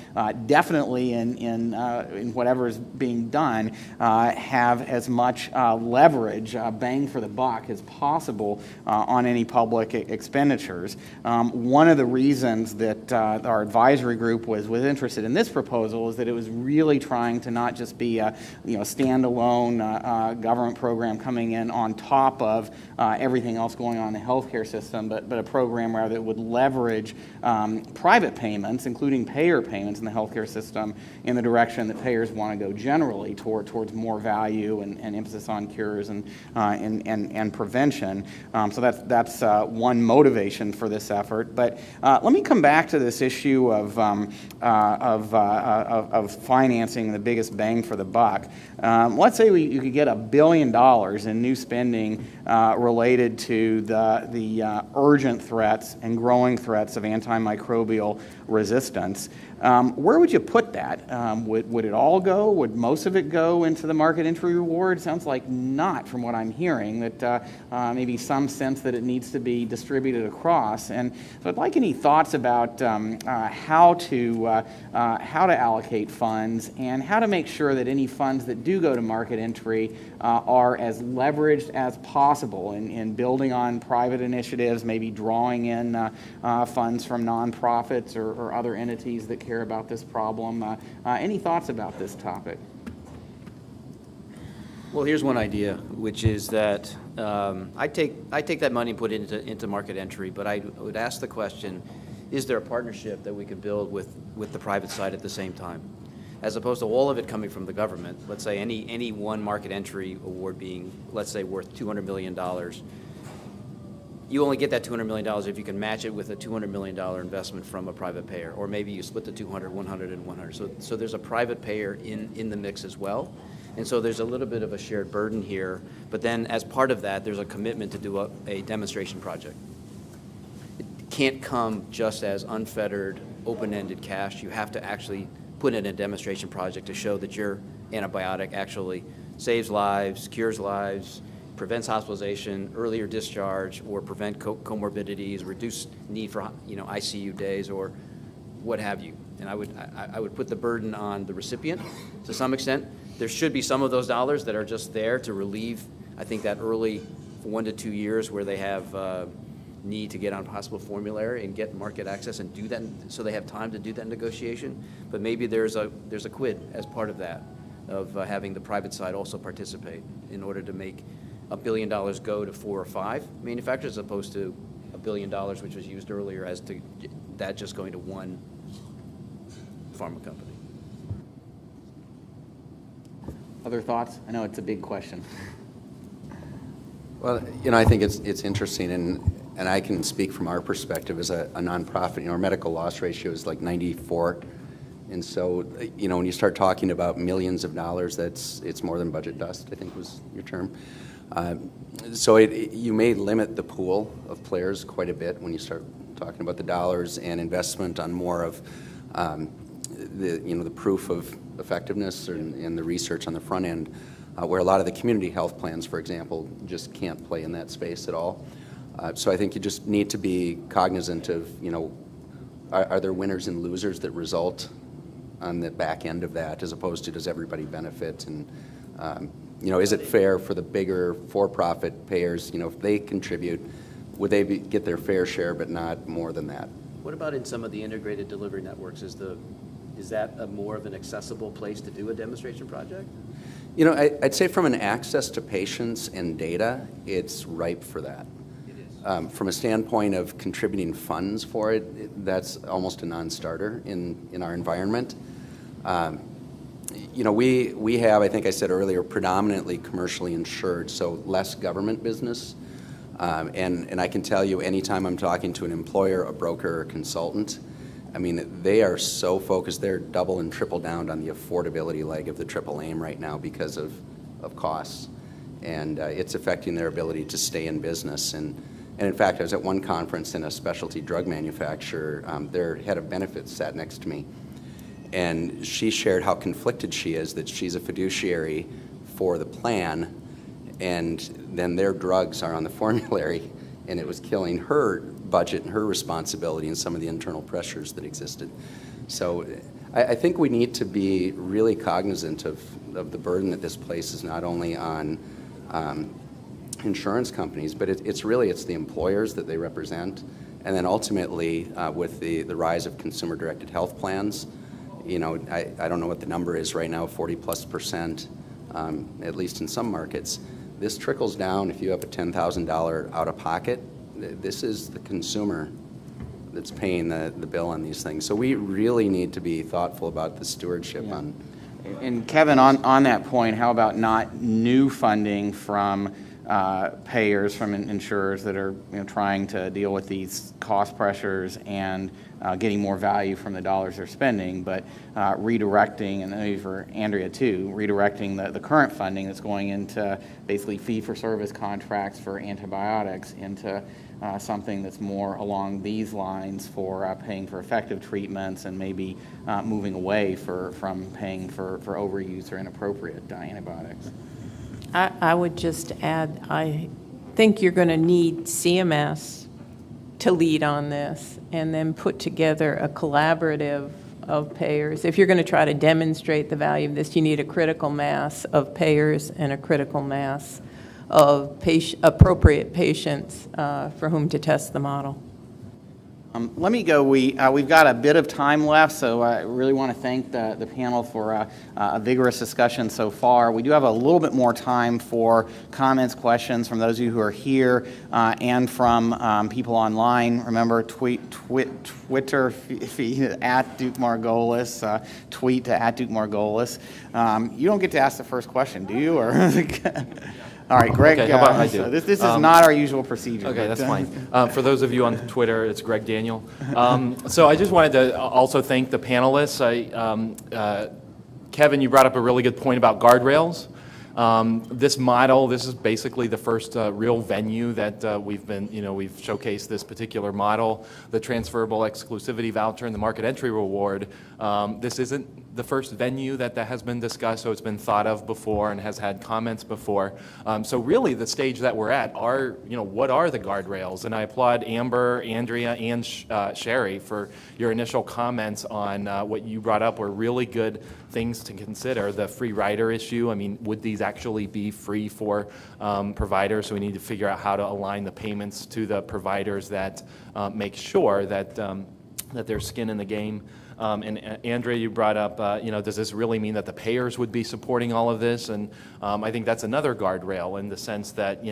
Speaker 10: definitely in whatever is being done, have as much leverage, bang for the buck as possible on any public expenditures. One of the reasons that our advisory group was interested in this proposal is that it was really trying to not just be a standalone government program coming in on top of everything else going on in the healthcare system, but a program rather that would leverage private payments, including payer payments in the healthcare system, in the direction that payers want to go generally towards more value and emphasis on cures and prevention. So that's one motivation for this effort. But let me come back to this issue of financing the biggest bang for the buck. Let's say you could get $1 billion in new spending related to the urgent threats and growing threats of antimicrobial resistance. Where would you put that? Would it all go? Would most of it go into the market entry reward? Sounds like not, from what I'm hearing, that maybe some sense that it needs to be distributed across. And so I'd like any thoughts about how to allocate funds and how to make sure that any funds that do go to market entry are as leveraged as possible in building on private initiatives, maybe drawing in funds from nonprofits or other entities that care about this problem. Any thoughts about this topic?
Speaker 6: Well, here's one idea, which is that I take that money and put it into market entry, but I would ask the question, is there a partnership that we could build with the private side at the same time? As opposed to all of it coming from the government, let's say any one market entry award being, let's say, worth $200 million, you only get that $200 million if you can match it with a $200 million investment from a private payer, or maybe you split the 200, 100, and 100. So there's a private payer in the mix as well. And so there's a little bit of a shared burden here, but then as part of that, there's a commitment to do a demonstration project. It can't come just as unfettered, open-ended cash. You have to actually put in a demonstration project to show that your antibiotic actually saves lives, cures lives, prevents hospitalization, earlier discharge, or prevent comorbidities, reduce need for ICU days, or what have you. And I would put the burden on the recipient to some extent. There should be some of those dollars that are just there to relieve, I think, that early 1 to 2 years where they have need to get on hospital formulary and get market access and do that, so they have time to do that negotiation. But maybe there's a quid as part of that, of having the private side also participate in order to make $1 billion go to 4 or 5 manufacturers, as opposed to $1 billion, which was used earlier, as to that just going to one pharma company.
Speaker 10: Other thoughts? I know it's a big question.
Speaker 8: Well, I think it's interesting, and I can speak from our perspective as a nonprofit. Our medical loss ratio is like 94, and so when you start talking about millions of dollars, it's more than budget dust, I think was your term. So you may limit the pool of players quite a bit when you start talking about the dollars and investment on more of the proof of effectiveness and the research on the front end, where a lot of the community health plans, for example, just can't play in that space at all. So I think you just need to be cognizant of, are there winners and losers that result on the back end of that, as opposed to does everybody benefit, and is it fair for the bigger for-profit payers, if they contribute, would they get their fair share but not more than that?
Speaker 6: What about in some of the integrated delivery networks? Is that more of an accessible place to do a demonstration project?
Speaker 8: I'd say from an access to patients and data, it's ripe for that.
Speaker 6: It is.
Speaker 8: From a standpoint of contributing funds for it, that's almost a non-starter in our environment. We have, I think I said earlier, predominantly commercially insured, so less government business. And I can tell you, anytime I'm talking to an employer, a broker, or a consultant, they are so focused. They're double and triple down on the affordability leg of the triple aim right now because of costs. And it's affecting their ability to stay in business. And in fact, I was at one conference in a specialty drug manufacturer. Their head of benefits sat next to me. And she shared how conflicted she is that she's a fiduciary for the plan, and then their drugs are on the formulary, and it was killing her budget and her responsibility and some of the internal pressures that existed. So I think we need to be really cognizant of the burden that this places not only on insurance companies, but it's the employers that they represent, and then ultimately with the rise of consumer-directed health plans you know, I don't know what the number is right now, 40+%, at least in some markets. This trickles down if you have a $10,000 out of pocket. This is the consumer that's paying the bill on these things. So we really need to be thoughtful about the stewardship on.
Speaker 10: And Kevin, on that point, how about not new funding from payers, from insurers that are trying to deal with these cost pressures and getting more value from the dollars they're spending, but redirecting, and maybe for Andrea too, redirecting the current funding that's going into basically fee-for-service contracts for antibiotics into something that's more along these lines for paying for effective treatments and maybe moving away from paying for overuse or inappropriate antibiotics.
Speaker 4: I would just add, I think you're going to need CMS to lead on this and then put together a collaborative of payers. If you're going to try to demonstrate the value of this, you need a critical mass of payers and a critical mass of appropriate patients for whom to test the model.
Speaker 10: Let me go. We've got a bit of time left, so I really want to thank the panel for a vigorous discussion so far. We do have a little bit more time for comments, questions from those of you who are here and from people online. Remember, Twitter feed at Duke Margolis, tweet to at Duke Margolis. You don't get to ask the first question, do you? Or all right, Greg.
Speaker 2: Okay, how about I do?
Speaker 10: This is not our usual procedure.
Speaker 2: Okay, that's fine. For those of you on Twitter, it's Greg Daniel. So I just wanted to also thank the panelists. Kevin, you brought up a really good point about guardrails. This model, this is basically the first real venue that we've showcased this particular model, the transferable exclusivity voucher and the market entry reward. This isn't the first venue that has been discussed, so it's been thought of before and has had comments before. So really the stage that we're at are, what are the guardrails? And I applaud Amber, Andrea, and Sherry for your initial comments on what you brought up were really good things to consider. The free rider issue, I mean, would these actually be free for providers? So we need to figure out how to align the payments to the providers that make sure that there's skin in the game. And Andrea, you brought up, does this really mean that the payers would be supporting all of this? And I think that's another guardrail in the sense that,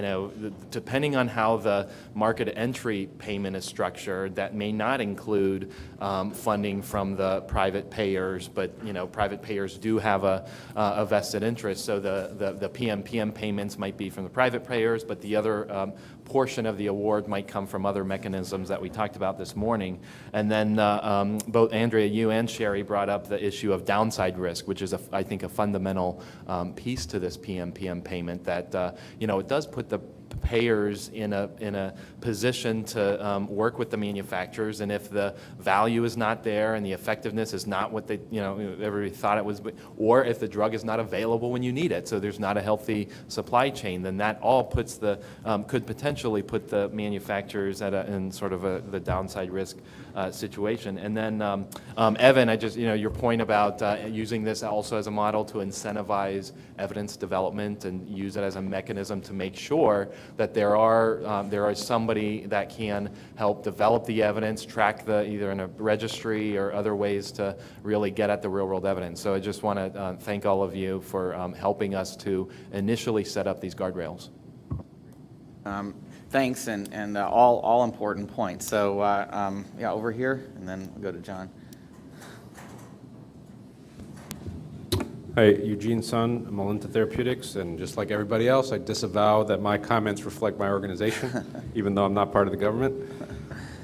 Speaker 2: depending on how the market entry payment is structured, that may not include funding from the private payers, but, private payers do have a vested interest. So the PMPM payments might be from the private payers, but the other portion of the award might come from other mechanisms that we talked about this morning. And then both Andrea, you and Sherry brought up the issue of downside risk, which is, I think, a fundamental piece to this PMPM payment that, it does put the payers in a position to work with the manufacturers, and if the value is not there and the effectiveness is not what they, everybody thought it was, or if the drug is not available when you need it, so there's not a healthy supply chain, then that all puts could potentially put the manufacturers in sort of the downside risk situation. And then Evan, your point about using this also as a model to incentivize evidence development and use it as a mechanism to make sure that there is somebody that can help develop the evidence, track either in a registry or other ways to really get at the real world evidence. So I just want to thank all of you for helping us to initially set up these guardrails.
Speaker 10: Thanks, and all important points. So over here, and then we'll go to John.
Speaker 11: Hi, Eugene Sun, Melinta Therapeutics, and just like everybody else, I disavow that my comments reflect my organization, even though I'm not part of the government.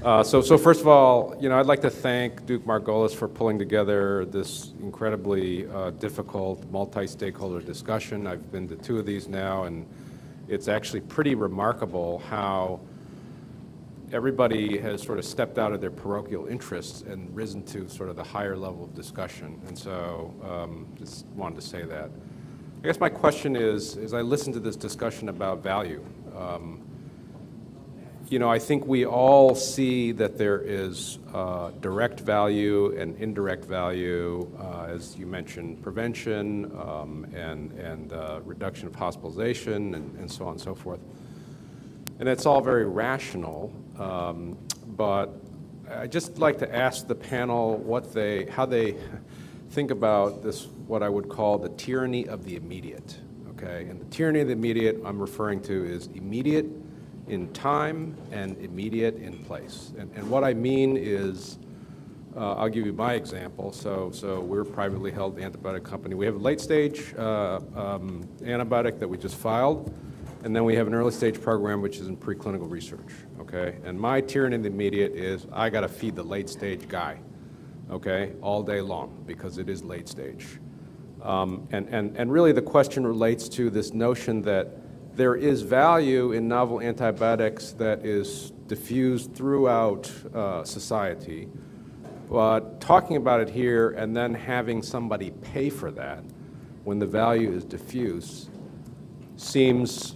Speaker 11: So first of all, I'd like to thank Duke Margolis for pulling together this incredibly difficult multi-stakeholder discussion. I've been to 2 of these now, and it's actually pretty remarkable how everybody has sort of stepped out of their parochial interests and risen to sort of the higher level of discussion. And so just wanted to say that. I guess my question is, as I listen to this discussion about value, I think we all see that there is direct value and indirect value, as you mentioned, prevention and reduction of hospitalization and so on and so forth. And it's all very rational, but I'd just like to ask the panel how they think about this, what I would call the tyranny of the immediate, okay? And the tyranny of the immediate I'm referring to is immediate in time and immediate in place. And what I mean is, I'll give you my example. So we're a privately held antibiotic company. We have a late-stage antibiotic that we just filed, and then we have an early-stage program which is in preclinical research, okay? And my tyranny in the immediate is I got to feed the late-stage guy, okay, all day long because it is late-stage. And really the question relates to this notion that there is value in novel antibiotics that is diffused throughout society. But talking about it here and then having somebody pay for that when the value is diffuse seems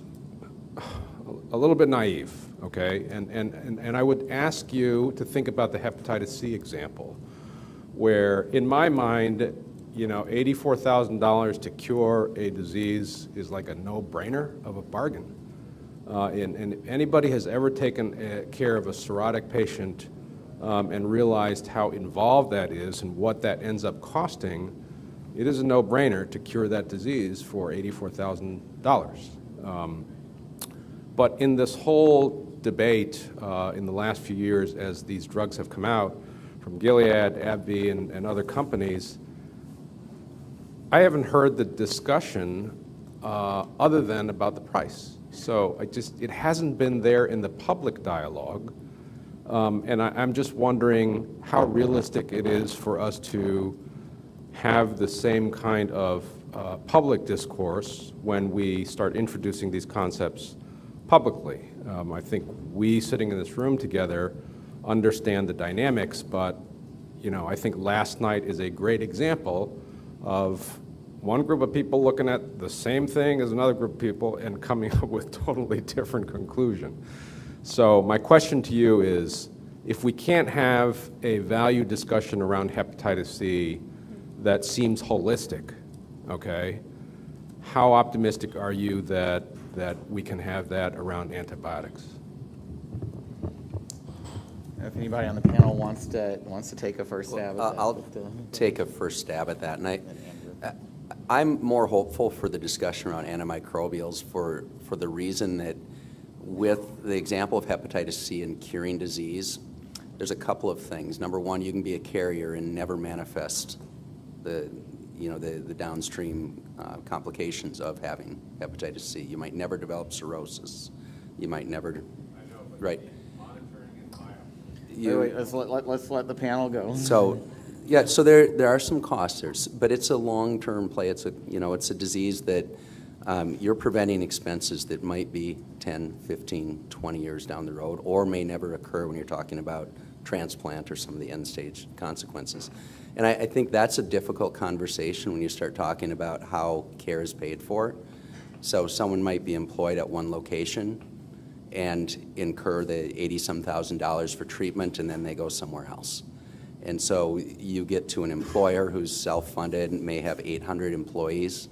Speaker 11: a little bit naive, okay? And I would ask you to think about the hepatitis C example, where in my mind, you know, $84,000 to cure a disease is like a no-brainer of a bargain. And if anybody has ever taken care of a cirrhotic patient and realized how involved that is and what that ends up costing, it is a no-brainer to cure that disease for $84,000. But in this whole debate in the last few years, as these drugs have come out from Gilead, AbbVie, and other companies, I haven't heard the discussion other than about the price. So it hasn't been there in the public dialogue. And I'm just wondering how realistic it is for us to have the same kind of public discourse when we start introducing these concepts publicly. I think we sitting in this room together understand the dynamics, but you know, I think last night is a great example of one group of people looking at the same thing as another group of people and coming up with totally different conclusion. So my question to you is, if we can't have a value discussion around hepatitis C that seems holistic, okay, how optimistic are you that we can have that around antibiotics?
Speaker 10: If anybody on the panel wants to take a first stab at that.
Speaker 8: I'll take a first stab at that. And I'm more hopeful for the discussion around antimicrobials for the reason that with the example of hepatitis C and curing disease, there's a couple of things. Number one, you can be a carrier and never manifest the downstream complications of having hepatitis C. You might never develop cirrhosis. You might never, right?
Speaker 10: Wait, let's let the panel go.
Speaker 8: So, yeah, so there are some costs there, but it's a long-term play. It's a disease that you're preventing expenses that might be 10, 15, 20 years down the road, or may never occur when you're talking about transplant or some of the end-stage consequences. And I think that's a difficult conversation when you start talking about how care is paid for. So someone might be employed at one location and incur the $80-some thousand for treatment, and then they go somewhere else. And so you get to an employer who's self-funded and may have 800 employees,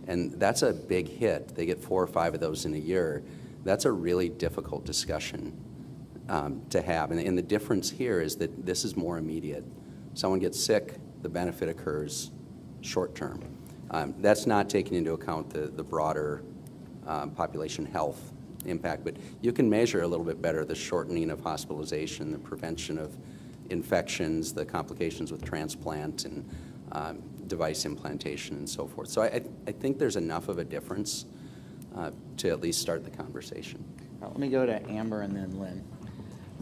Speaker 8: and that's a big hit. They get 4 or 5 of those in a year. That's a really difficult discussion to have. And the difference here is that this is more immediate. Someone gets sick, the benefit occurs short term. That's not taking into account the broader population health impact, but you can measure a little bit better the shortening of hospitalization, the prevention of infections, the complications with transplant and device implantation and so forth. So I think there's enough of a difference to at least start the conversation.
Speaker 10: Let me go to Amber and then Lynn.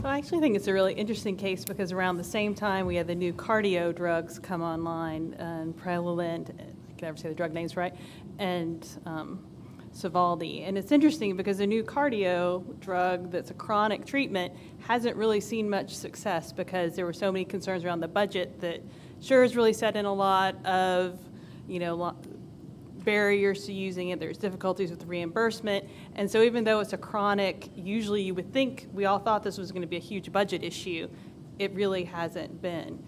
Speaker 3: So I actually think it's a really interesting case because around the same time we had the new cardio drugs come online, and Praluent, I can never say the drug names right, and Sovaldi. And it's interesting because the new cardio drug that's a chronic treatment hasn't really seen much success because there were so many concerns around the budget that insurers really set in a lot of, barriers to using it. There's difficulties with reimbursement. And so even though it's a chronic, usually you would think, we all thought this was going to be a huge budget issue. It really hasn't been.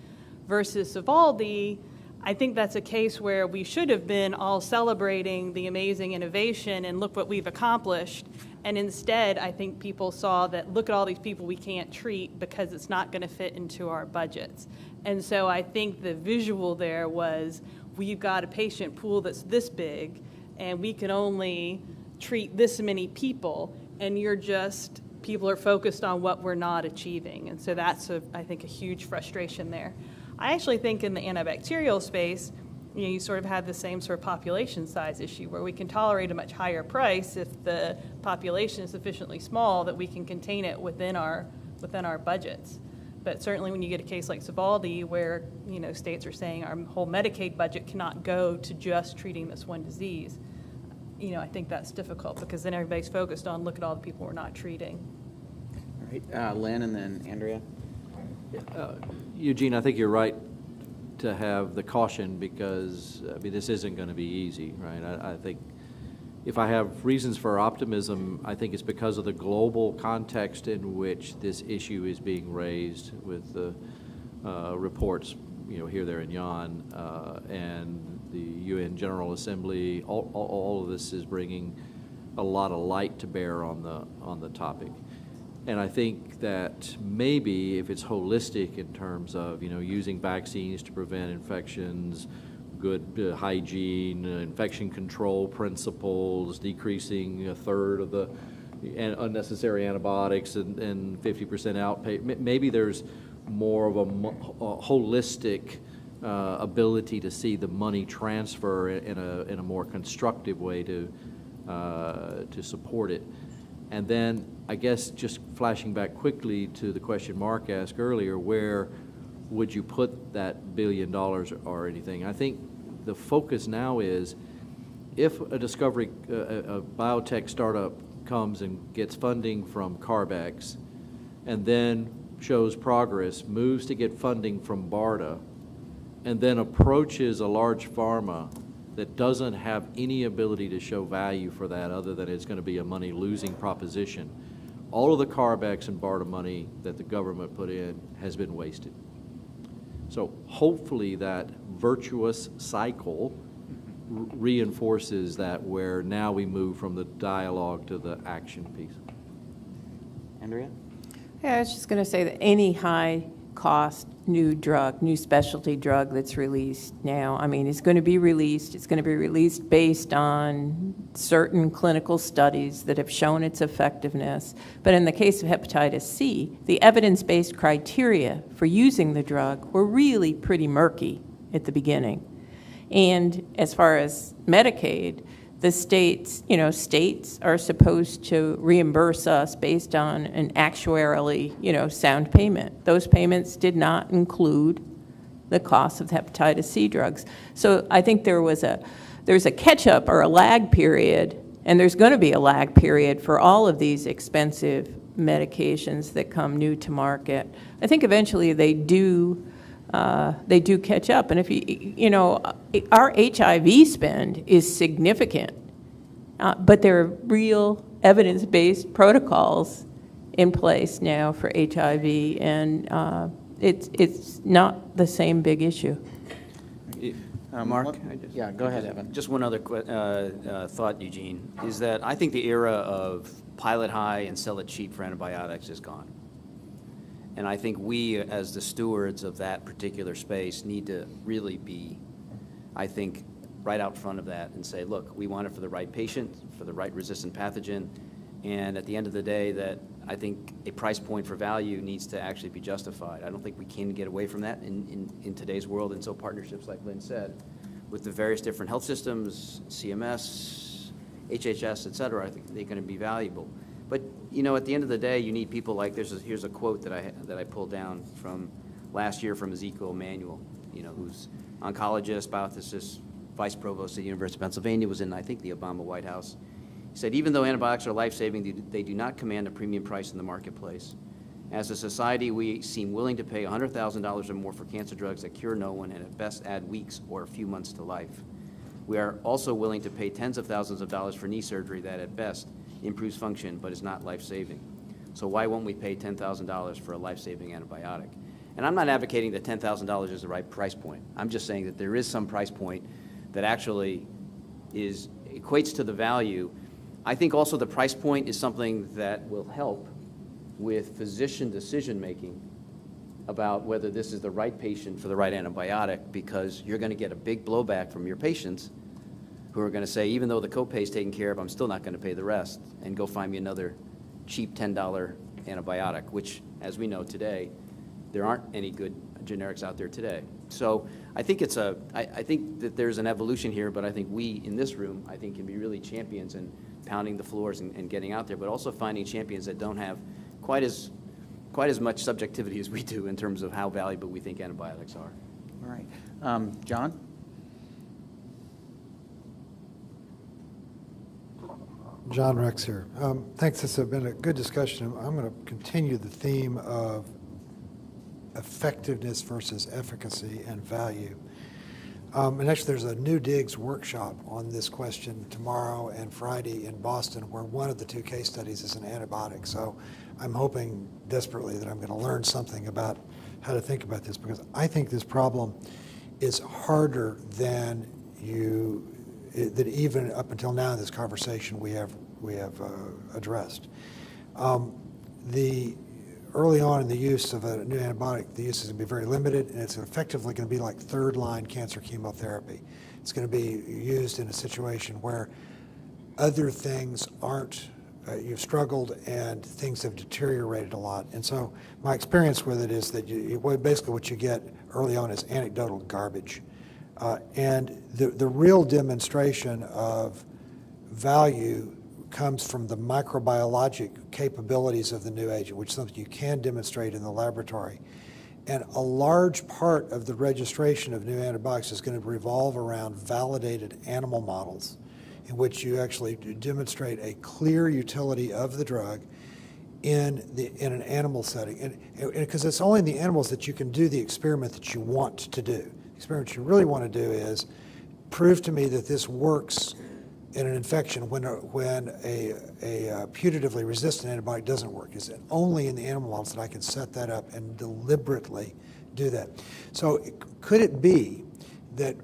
Speaker 3: Versus Sovaldi, I think that's a case where we should have been all celebrating the amazing innovation and look what we've accomplished. And instead, I think people saw that, look at all these people we can't treat because it's not going to fit into our budgets. And so I think the visual there was, we've got a patient pool that's this big, and we can only treat this many people, and people are focused on what we're not achieving. And so that's, I think, a huge frustration there. I actually think in the antibacterial space, you sort of have the same sort of population size issue where we can tolerate a much higher price if the population is sufficiently small that we can contain it within our budgets. But certainly when you get a case like Sovaldi where, states are saying our whole Medicaid budget cannot go to just treating this one disease, I think that's difficult because then everybody's focused on, look at all the people we're not treating.
Speaker 10: All right, Lynn and then Andrea.
Speaker 7: Eugene, I think you're right to have the caution because, this isn't going to be easy, right? I think if I have reasons for optimism, I think it's because of the global context in which this issue is being raised with the reports, here, there, and yon, and the UN General Assembly. All of this is bringing a lot of light to bear on the topic. And I think that maybe if it's holistic in terms of, using vaccines to prevent infections, good hygiene, infection control principles, decreasing a third of the unnecessary antibiotics and 50% outpay, maybe there's more of a holistic ability to see the money transfer in a more constructive way to support it. And then I guess just flashing back quickly to the question Mark asked earlier, where would you put that $1 billion or anything? I think the focus now is if a biotech startup comes and gets funding from CARB-X and then shows progress, moves to get funding from BARDA, and then approaches a large pharma that doesn't have any ability to show value for that other than it's going to be a money-losing proposition, all of the CARB-X and BARDA money that the government put in has been wasted. So hopefully that virtuous cycle reinforces that, where now we move from the dialogue to the action piece.
Speaker 10: Andrea?
Speaker 4: Yeah, I was just going to say that any high-cost new drug, new specialty drug that's released now, it's going to be released. It's going to be released based on certain clinical studies that have shown its effectiveness. But in the case of hepatitis C, the evidence-based criteria for using the drug were really pretty murky at the beginning. And as far as Medicaid, the states are supposed to reimburse us based on an actuarially, sound payment. Those payments did not include the cost of hepatitis C drugs. So I think there's a catch-up or a lag period, and there's going to be a lag period for all of these expensive medications that come new to market. I think eventually they do catch up. And if our HIV spend is significant, but there are real evidence-based protocols in place now for HIV, and it's not the same big issue.
Speaker 6: Mark?
Speaker 10: Yeah, go ahead, Evan.
Speaker 6: Just one other thought, Eugene, is that I think the era of pilot high and sell it cheap for antibiotics is gone. And I think we, as the stewards of that particular space, need to really be, right out front of that and say, look, we want it for the right patient, for the right resistant pathogen, and at the end of the day, that I think a price point for value needs to actually be justified. I don't think we can get away from that in today's world, and so partnerships, like Lynn said, with the various different health systems, CMS, HHS, et cetera, I think they're going to be valuable. But, at the end of the day, you need people like, here's a quote that I pulled down from last year from Ezekiel Emanuel, who's oncologist, bioethicist, vice provost at the University of Pennsylvania, was in, I think, the Obama White House. He said, even though antibiotics are life-saving, they do not command a premium price in the marketplace. As a society, we seem willing to pay $100,000 or more for cancer drugs that cure no one and at best add weeks or a few months to life. We are also willing to pay tens of thousands of dollars for knee surgery that at best improves function but is not life-saving. So why won't we pay $10,000 for a life-saving antibiotic? And I'm not advocating that $10,000 is the right price point. I'm just saying that there is some price point that actually equates to the value I think also the price point is something that will help with physician decision-making about whether this is the right patient for the right antibiotic, because you're going to get a big blowback from your patients who are going to say, even though the copay is taken care of, I'm still not going to pay the rest, and go find me another cheap $10 antibiotic, which, as we know today, there aren't any good generics out there today. So I think I think that there's an evolution here, but I think we in this room, I think, can be really champions in pounding the floors and getting out there, but also finding champions that don't have quite as much subjectivity as we do in terms of how valuable we think antibiotics are.
Speaker 10: All right. John?
Speaker 12: John Rex here. Thanks. This has been a good discussion. I'm going to continue the theme of effectiveness versus efficacy and value. And actually, there's a New Digs workshop on this question tomorrow and Friday in Boston, where one of the two case studies is an antibiotic. So I'm hoping desperately that I'm going to learn something about how to think about this, because I think this problem is harder than that even up until now in this conversation we have addressed. Early on in the use of a new antibiotic, the use is going to be very limited, and it's effectively going to be like third-line cancer chemotherapy. It's going to be used in a situation where other things aren't, you've struggled and things have deteriorated a lot. And so my experience with it is that basically what you get early on is anecdotal garbage. And the real demonstration of value comes from the microbiologic capabilities of the new agent, which is something you can demonstrate in the laboratory. And a large part of the registration of new antibiotics is going to revolve around validated animal models, in which you actually demonstrate a clear utility of the drug in an animal setting. And because it's only in the animals that you can do the experiment that you want to do. The experiment you really want to do is prove to me that this works in an infection when a putatively resistant antibiotic doesn't work. Is it only in the animal models that I can set that up and deliberately do that? So could it be that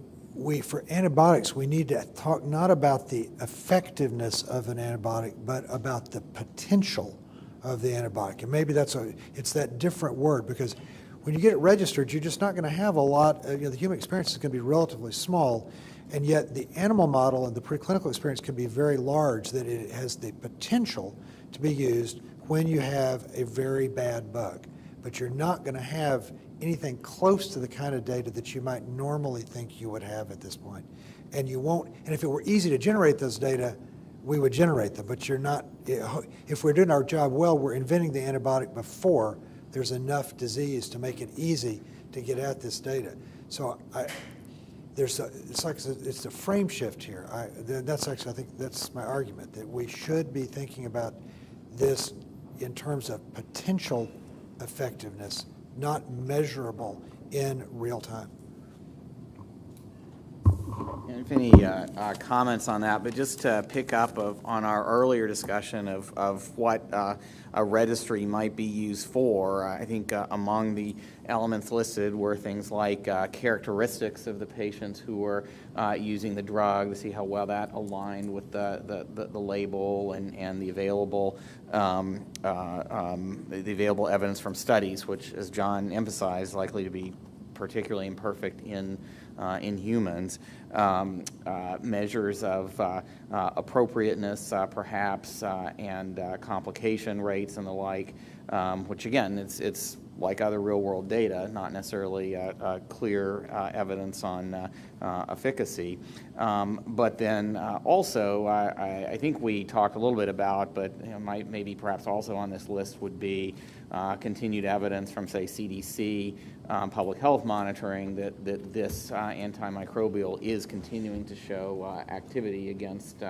Speaker 12: for antibiotics, we need to talk not about the effectiveness of an antibiotic, but about the potential of the antibiotic? And maybe it's that different word, because when you get it registered, you're just not going to have a lot, the human experience is going to be relatively small. And yet the animal model and the preclinical experience can be very large, that it has the potential to be used when you have a very bad bug. But you're not going to have anything close to the kind of data that you might normally think you would have at this point. And you won't, and if it were easy to generate those data, we would generate them, but you're not, if we're doing our job well, we're inventing the antibiotic before there's enough disease to make it easy to get at this data. So it's a frame shift here. That's actually, I think that's my argument, that we should be thinking about this in terms of potential effectiveness, not measurable in real time.
Speaker 10: And if any comments on that, but just to pick up on our earlier discussion of what a registry might be used for, I think among the elements listed were things like characteristics of the patients who were using the drug, to see how well that aligned with the label and the available evidence from studies, which, as John emphasized, likely to be particularly imperfect in humans. Measures of appropriateness, perhaps, and complication rates and the like, which again, it's like other real-world data, not necessarily clear evidence on efficacy. But then also, I think we talked a little bit about, but maybe perhaps also on this list would be continued evidence from, say, CDC, public health monitoring, that this antimicrobial is continuing to show activity against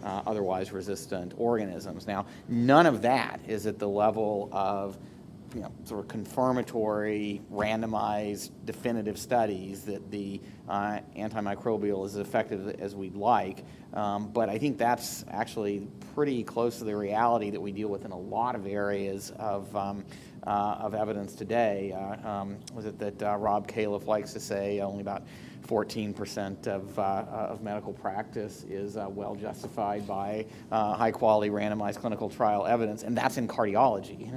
Speaker 10: otherwise resistant organisms. Now, none of that is at the level of sort of confirmatory, randomized, definitive studies that the antimicrobial is as effective as we'd like. But I think that's actually pretty close to the reality that we deal with in a lot of areas of evidence today. Was it that Rob Califf likes to say only about 14% of medical practice is well justified by high-quality randomized clinical trial evidence, and that's in cardiology,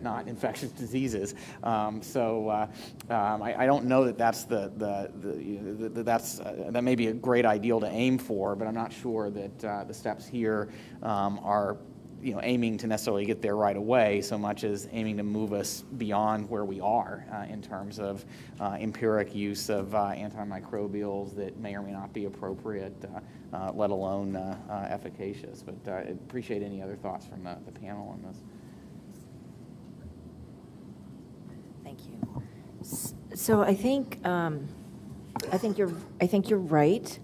Speaker 10: not infectious diseases. I don't know that that's that may be a great ideal to aim for, but I'm not sure that the steps here are aiming to necessarily get there right away so much as aiming to move us beyond where we are in terms of empiric use of antimicrobials that may or may not be appropriate, let alone efficacious. But I appreciate any other thoughts from the panel on this.
Speaker 5: Thank you. So I think you're right.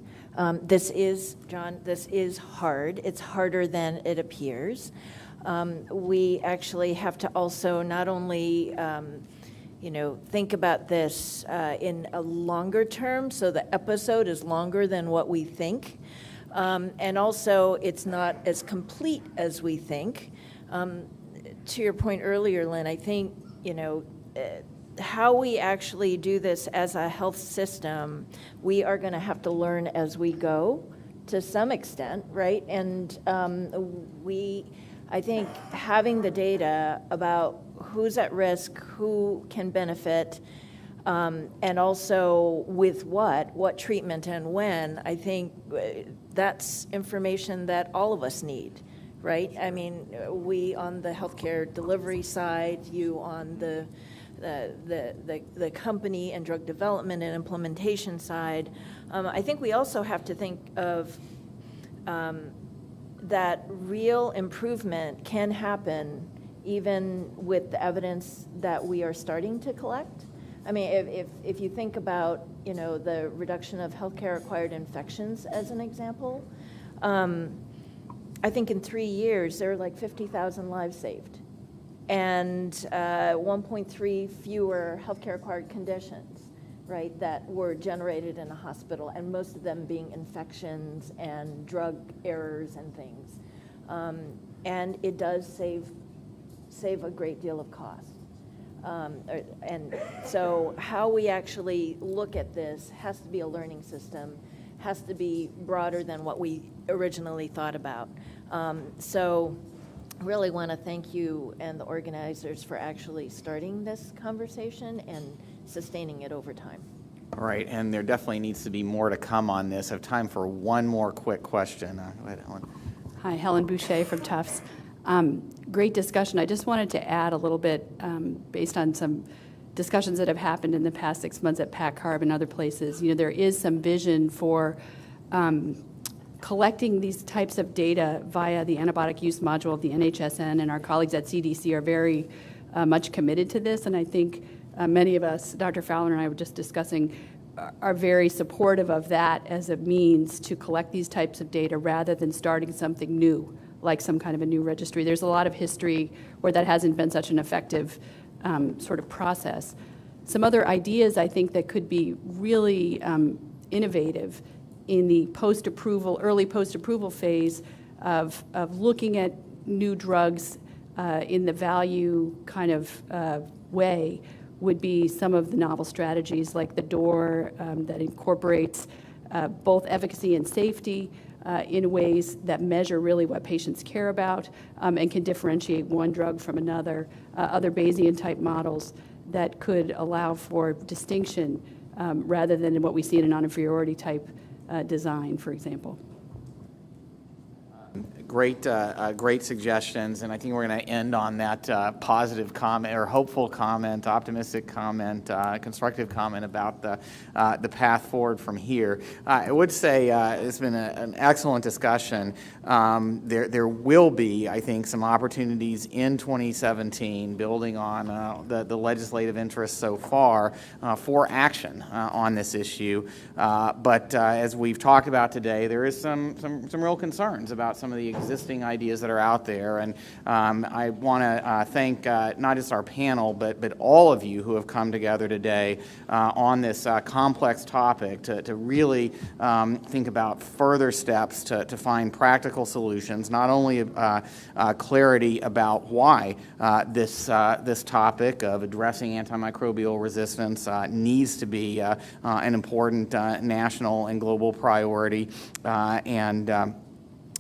Speaker 5: This is, John, this is hard. It's harder than it appears. We actually have to also not only, think about this in a longer term, so the episode is longer than what we think, and also it's not as complete as we think. To your point earlier, Lynn, I think, how we actually do this as a health system, we are going to have to learn as we go to some extent, right? And I think having the data about who's at risk, who can benefit, and also with what treatment and when, I think that's information that all of us need, right? I mean, we on the healthcare delivery side, you on the company and drug development and implementation side. I think we also have to think of that real improvement can happen even with the evidence that we are starting to collect. I mean, if you think about, the reduction of healthcare-acquired infections as an example, I think in 3 years, there are like 50,000 lives saved, and 1.3 fewer healthcare-acquired conditions, right, that were generated in a hospital, and most of them being infections and drug errors and things. And it does save a great deal of cost. And so how we actually look at this has to be a learning system, has to be broader than what we originally thought about. So really want to thank you and the organizers for actually starting this conversation and sustaining it over time.
Speaker 10: All right, and there definitely needs to be more to come on this. I have time for one more quick question. Go ahead, Helen.
Speaker 13: Hi, Helen Boucher from Tufts. Great discussion. I just wanted to add a little bit based on some discussions that have happened in the past 6 months at PACCARB and other places. There is some vision for collecting these types of data via the antibiotic use module of the NHSN, and our colleagues at CDC are very much committed to this, and I think many of us, Dr. Fowler and I were just discussing, are very supportive of that as a means to collect these types of data rather than starting something new, like some kind of a new registry. There's a lot of history where that hasn't been such an effective sort of process. Some other ideas I think that could be really innovative in the early post-approval phase of looking at new drugs in the value kind of way would be some of the novel strategies like the DOOR that incorporates both efficacy and safety in ways that measure really what patients care about and can differentiate one drug from another, other Bayesian-type models that could allow for distinction rather than what we see in a non-inferiority type design, for example.
Speaker 10: Great suggestions, and I think we're going to end on that positive comment or hopeful comment, optimistic comment, constructive comment about the path forward from here. I would say it's been an excellent discussion. There will be, I think, some opportunities in 2017, building on the legislative interest so far for action on this issue. But as we've talked about today, there is some real concerns about some of the existing ideas that are out there. And I want to thank not just our panel, but all of you who have come together today on this complex topic to really think about further steps to find practical solutions, not only clarity about why this topic of addressing antimicrobial resistance needs to be an important national and global priority, and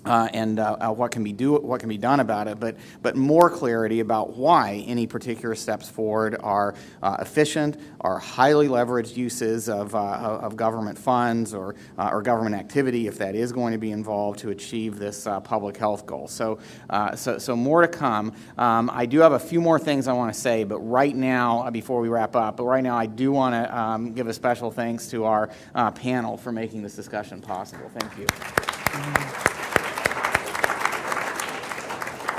Speaker 10: what can be done about it, but more clarity about why any particular steps forward are efficient, are highly leveraged uses of government funds or government activity, if that is going to be involved, to achieve this public health goal. So more to come. I do have a few more things I want to say, but right now, before we wrap up, I do want to give a special thanks to our panel for making this discussion possible. Thank you.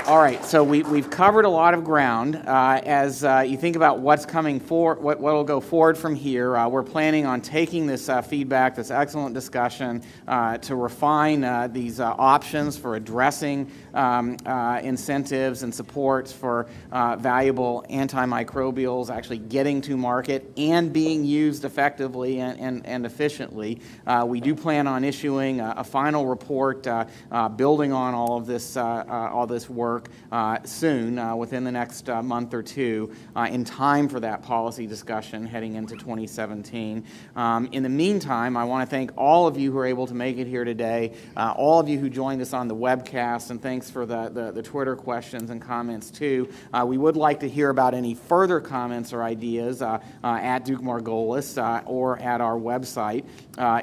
Speaker 10: All right, so we've covered a lot of ground. As you think about what's coming forward, what will go forward from here, we're planning on taking this feedback, this excellent discussion, to refine these options for addressing incentives and supports for valuable antimicrobials actually getting to market and being used effectively and efficiently. We do plan on issuing a final report building on all this work soon, within the next month or two, in time for that policy discussion heading into 2017. In the meantime, I want to thank all of you who are able to make it here today, all of you who joined us on the webcast, and thanks for the Twitter questions and comments too. We would like to hear about any further comments or ideas at Duke Margolis or at our website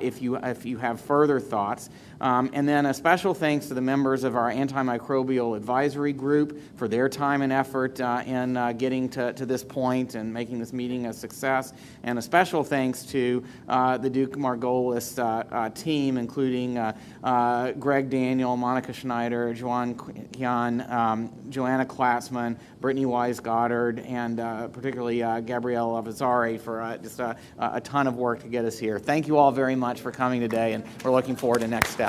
Speaker 10: if you have further thoughts. And then a special thanks to the members of our antimicrobial advisory group for their time and effort in getting to this point and making this meeting a success. And a special thanks to the Duke Margolis team, including Greg Daniel, Monica Schneider, Joanne Kian, Joanna Klatzman, Brittany Wise-Goddard, and particularly Gabrielle Avazzari for just a ton of work to get us here. Thank you all very much for coming today, and we're looking forward to next steps.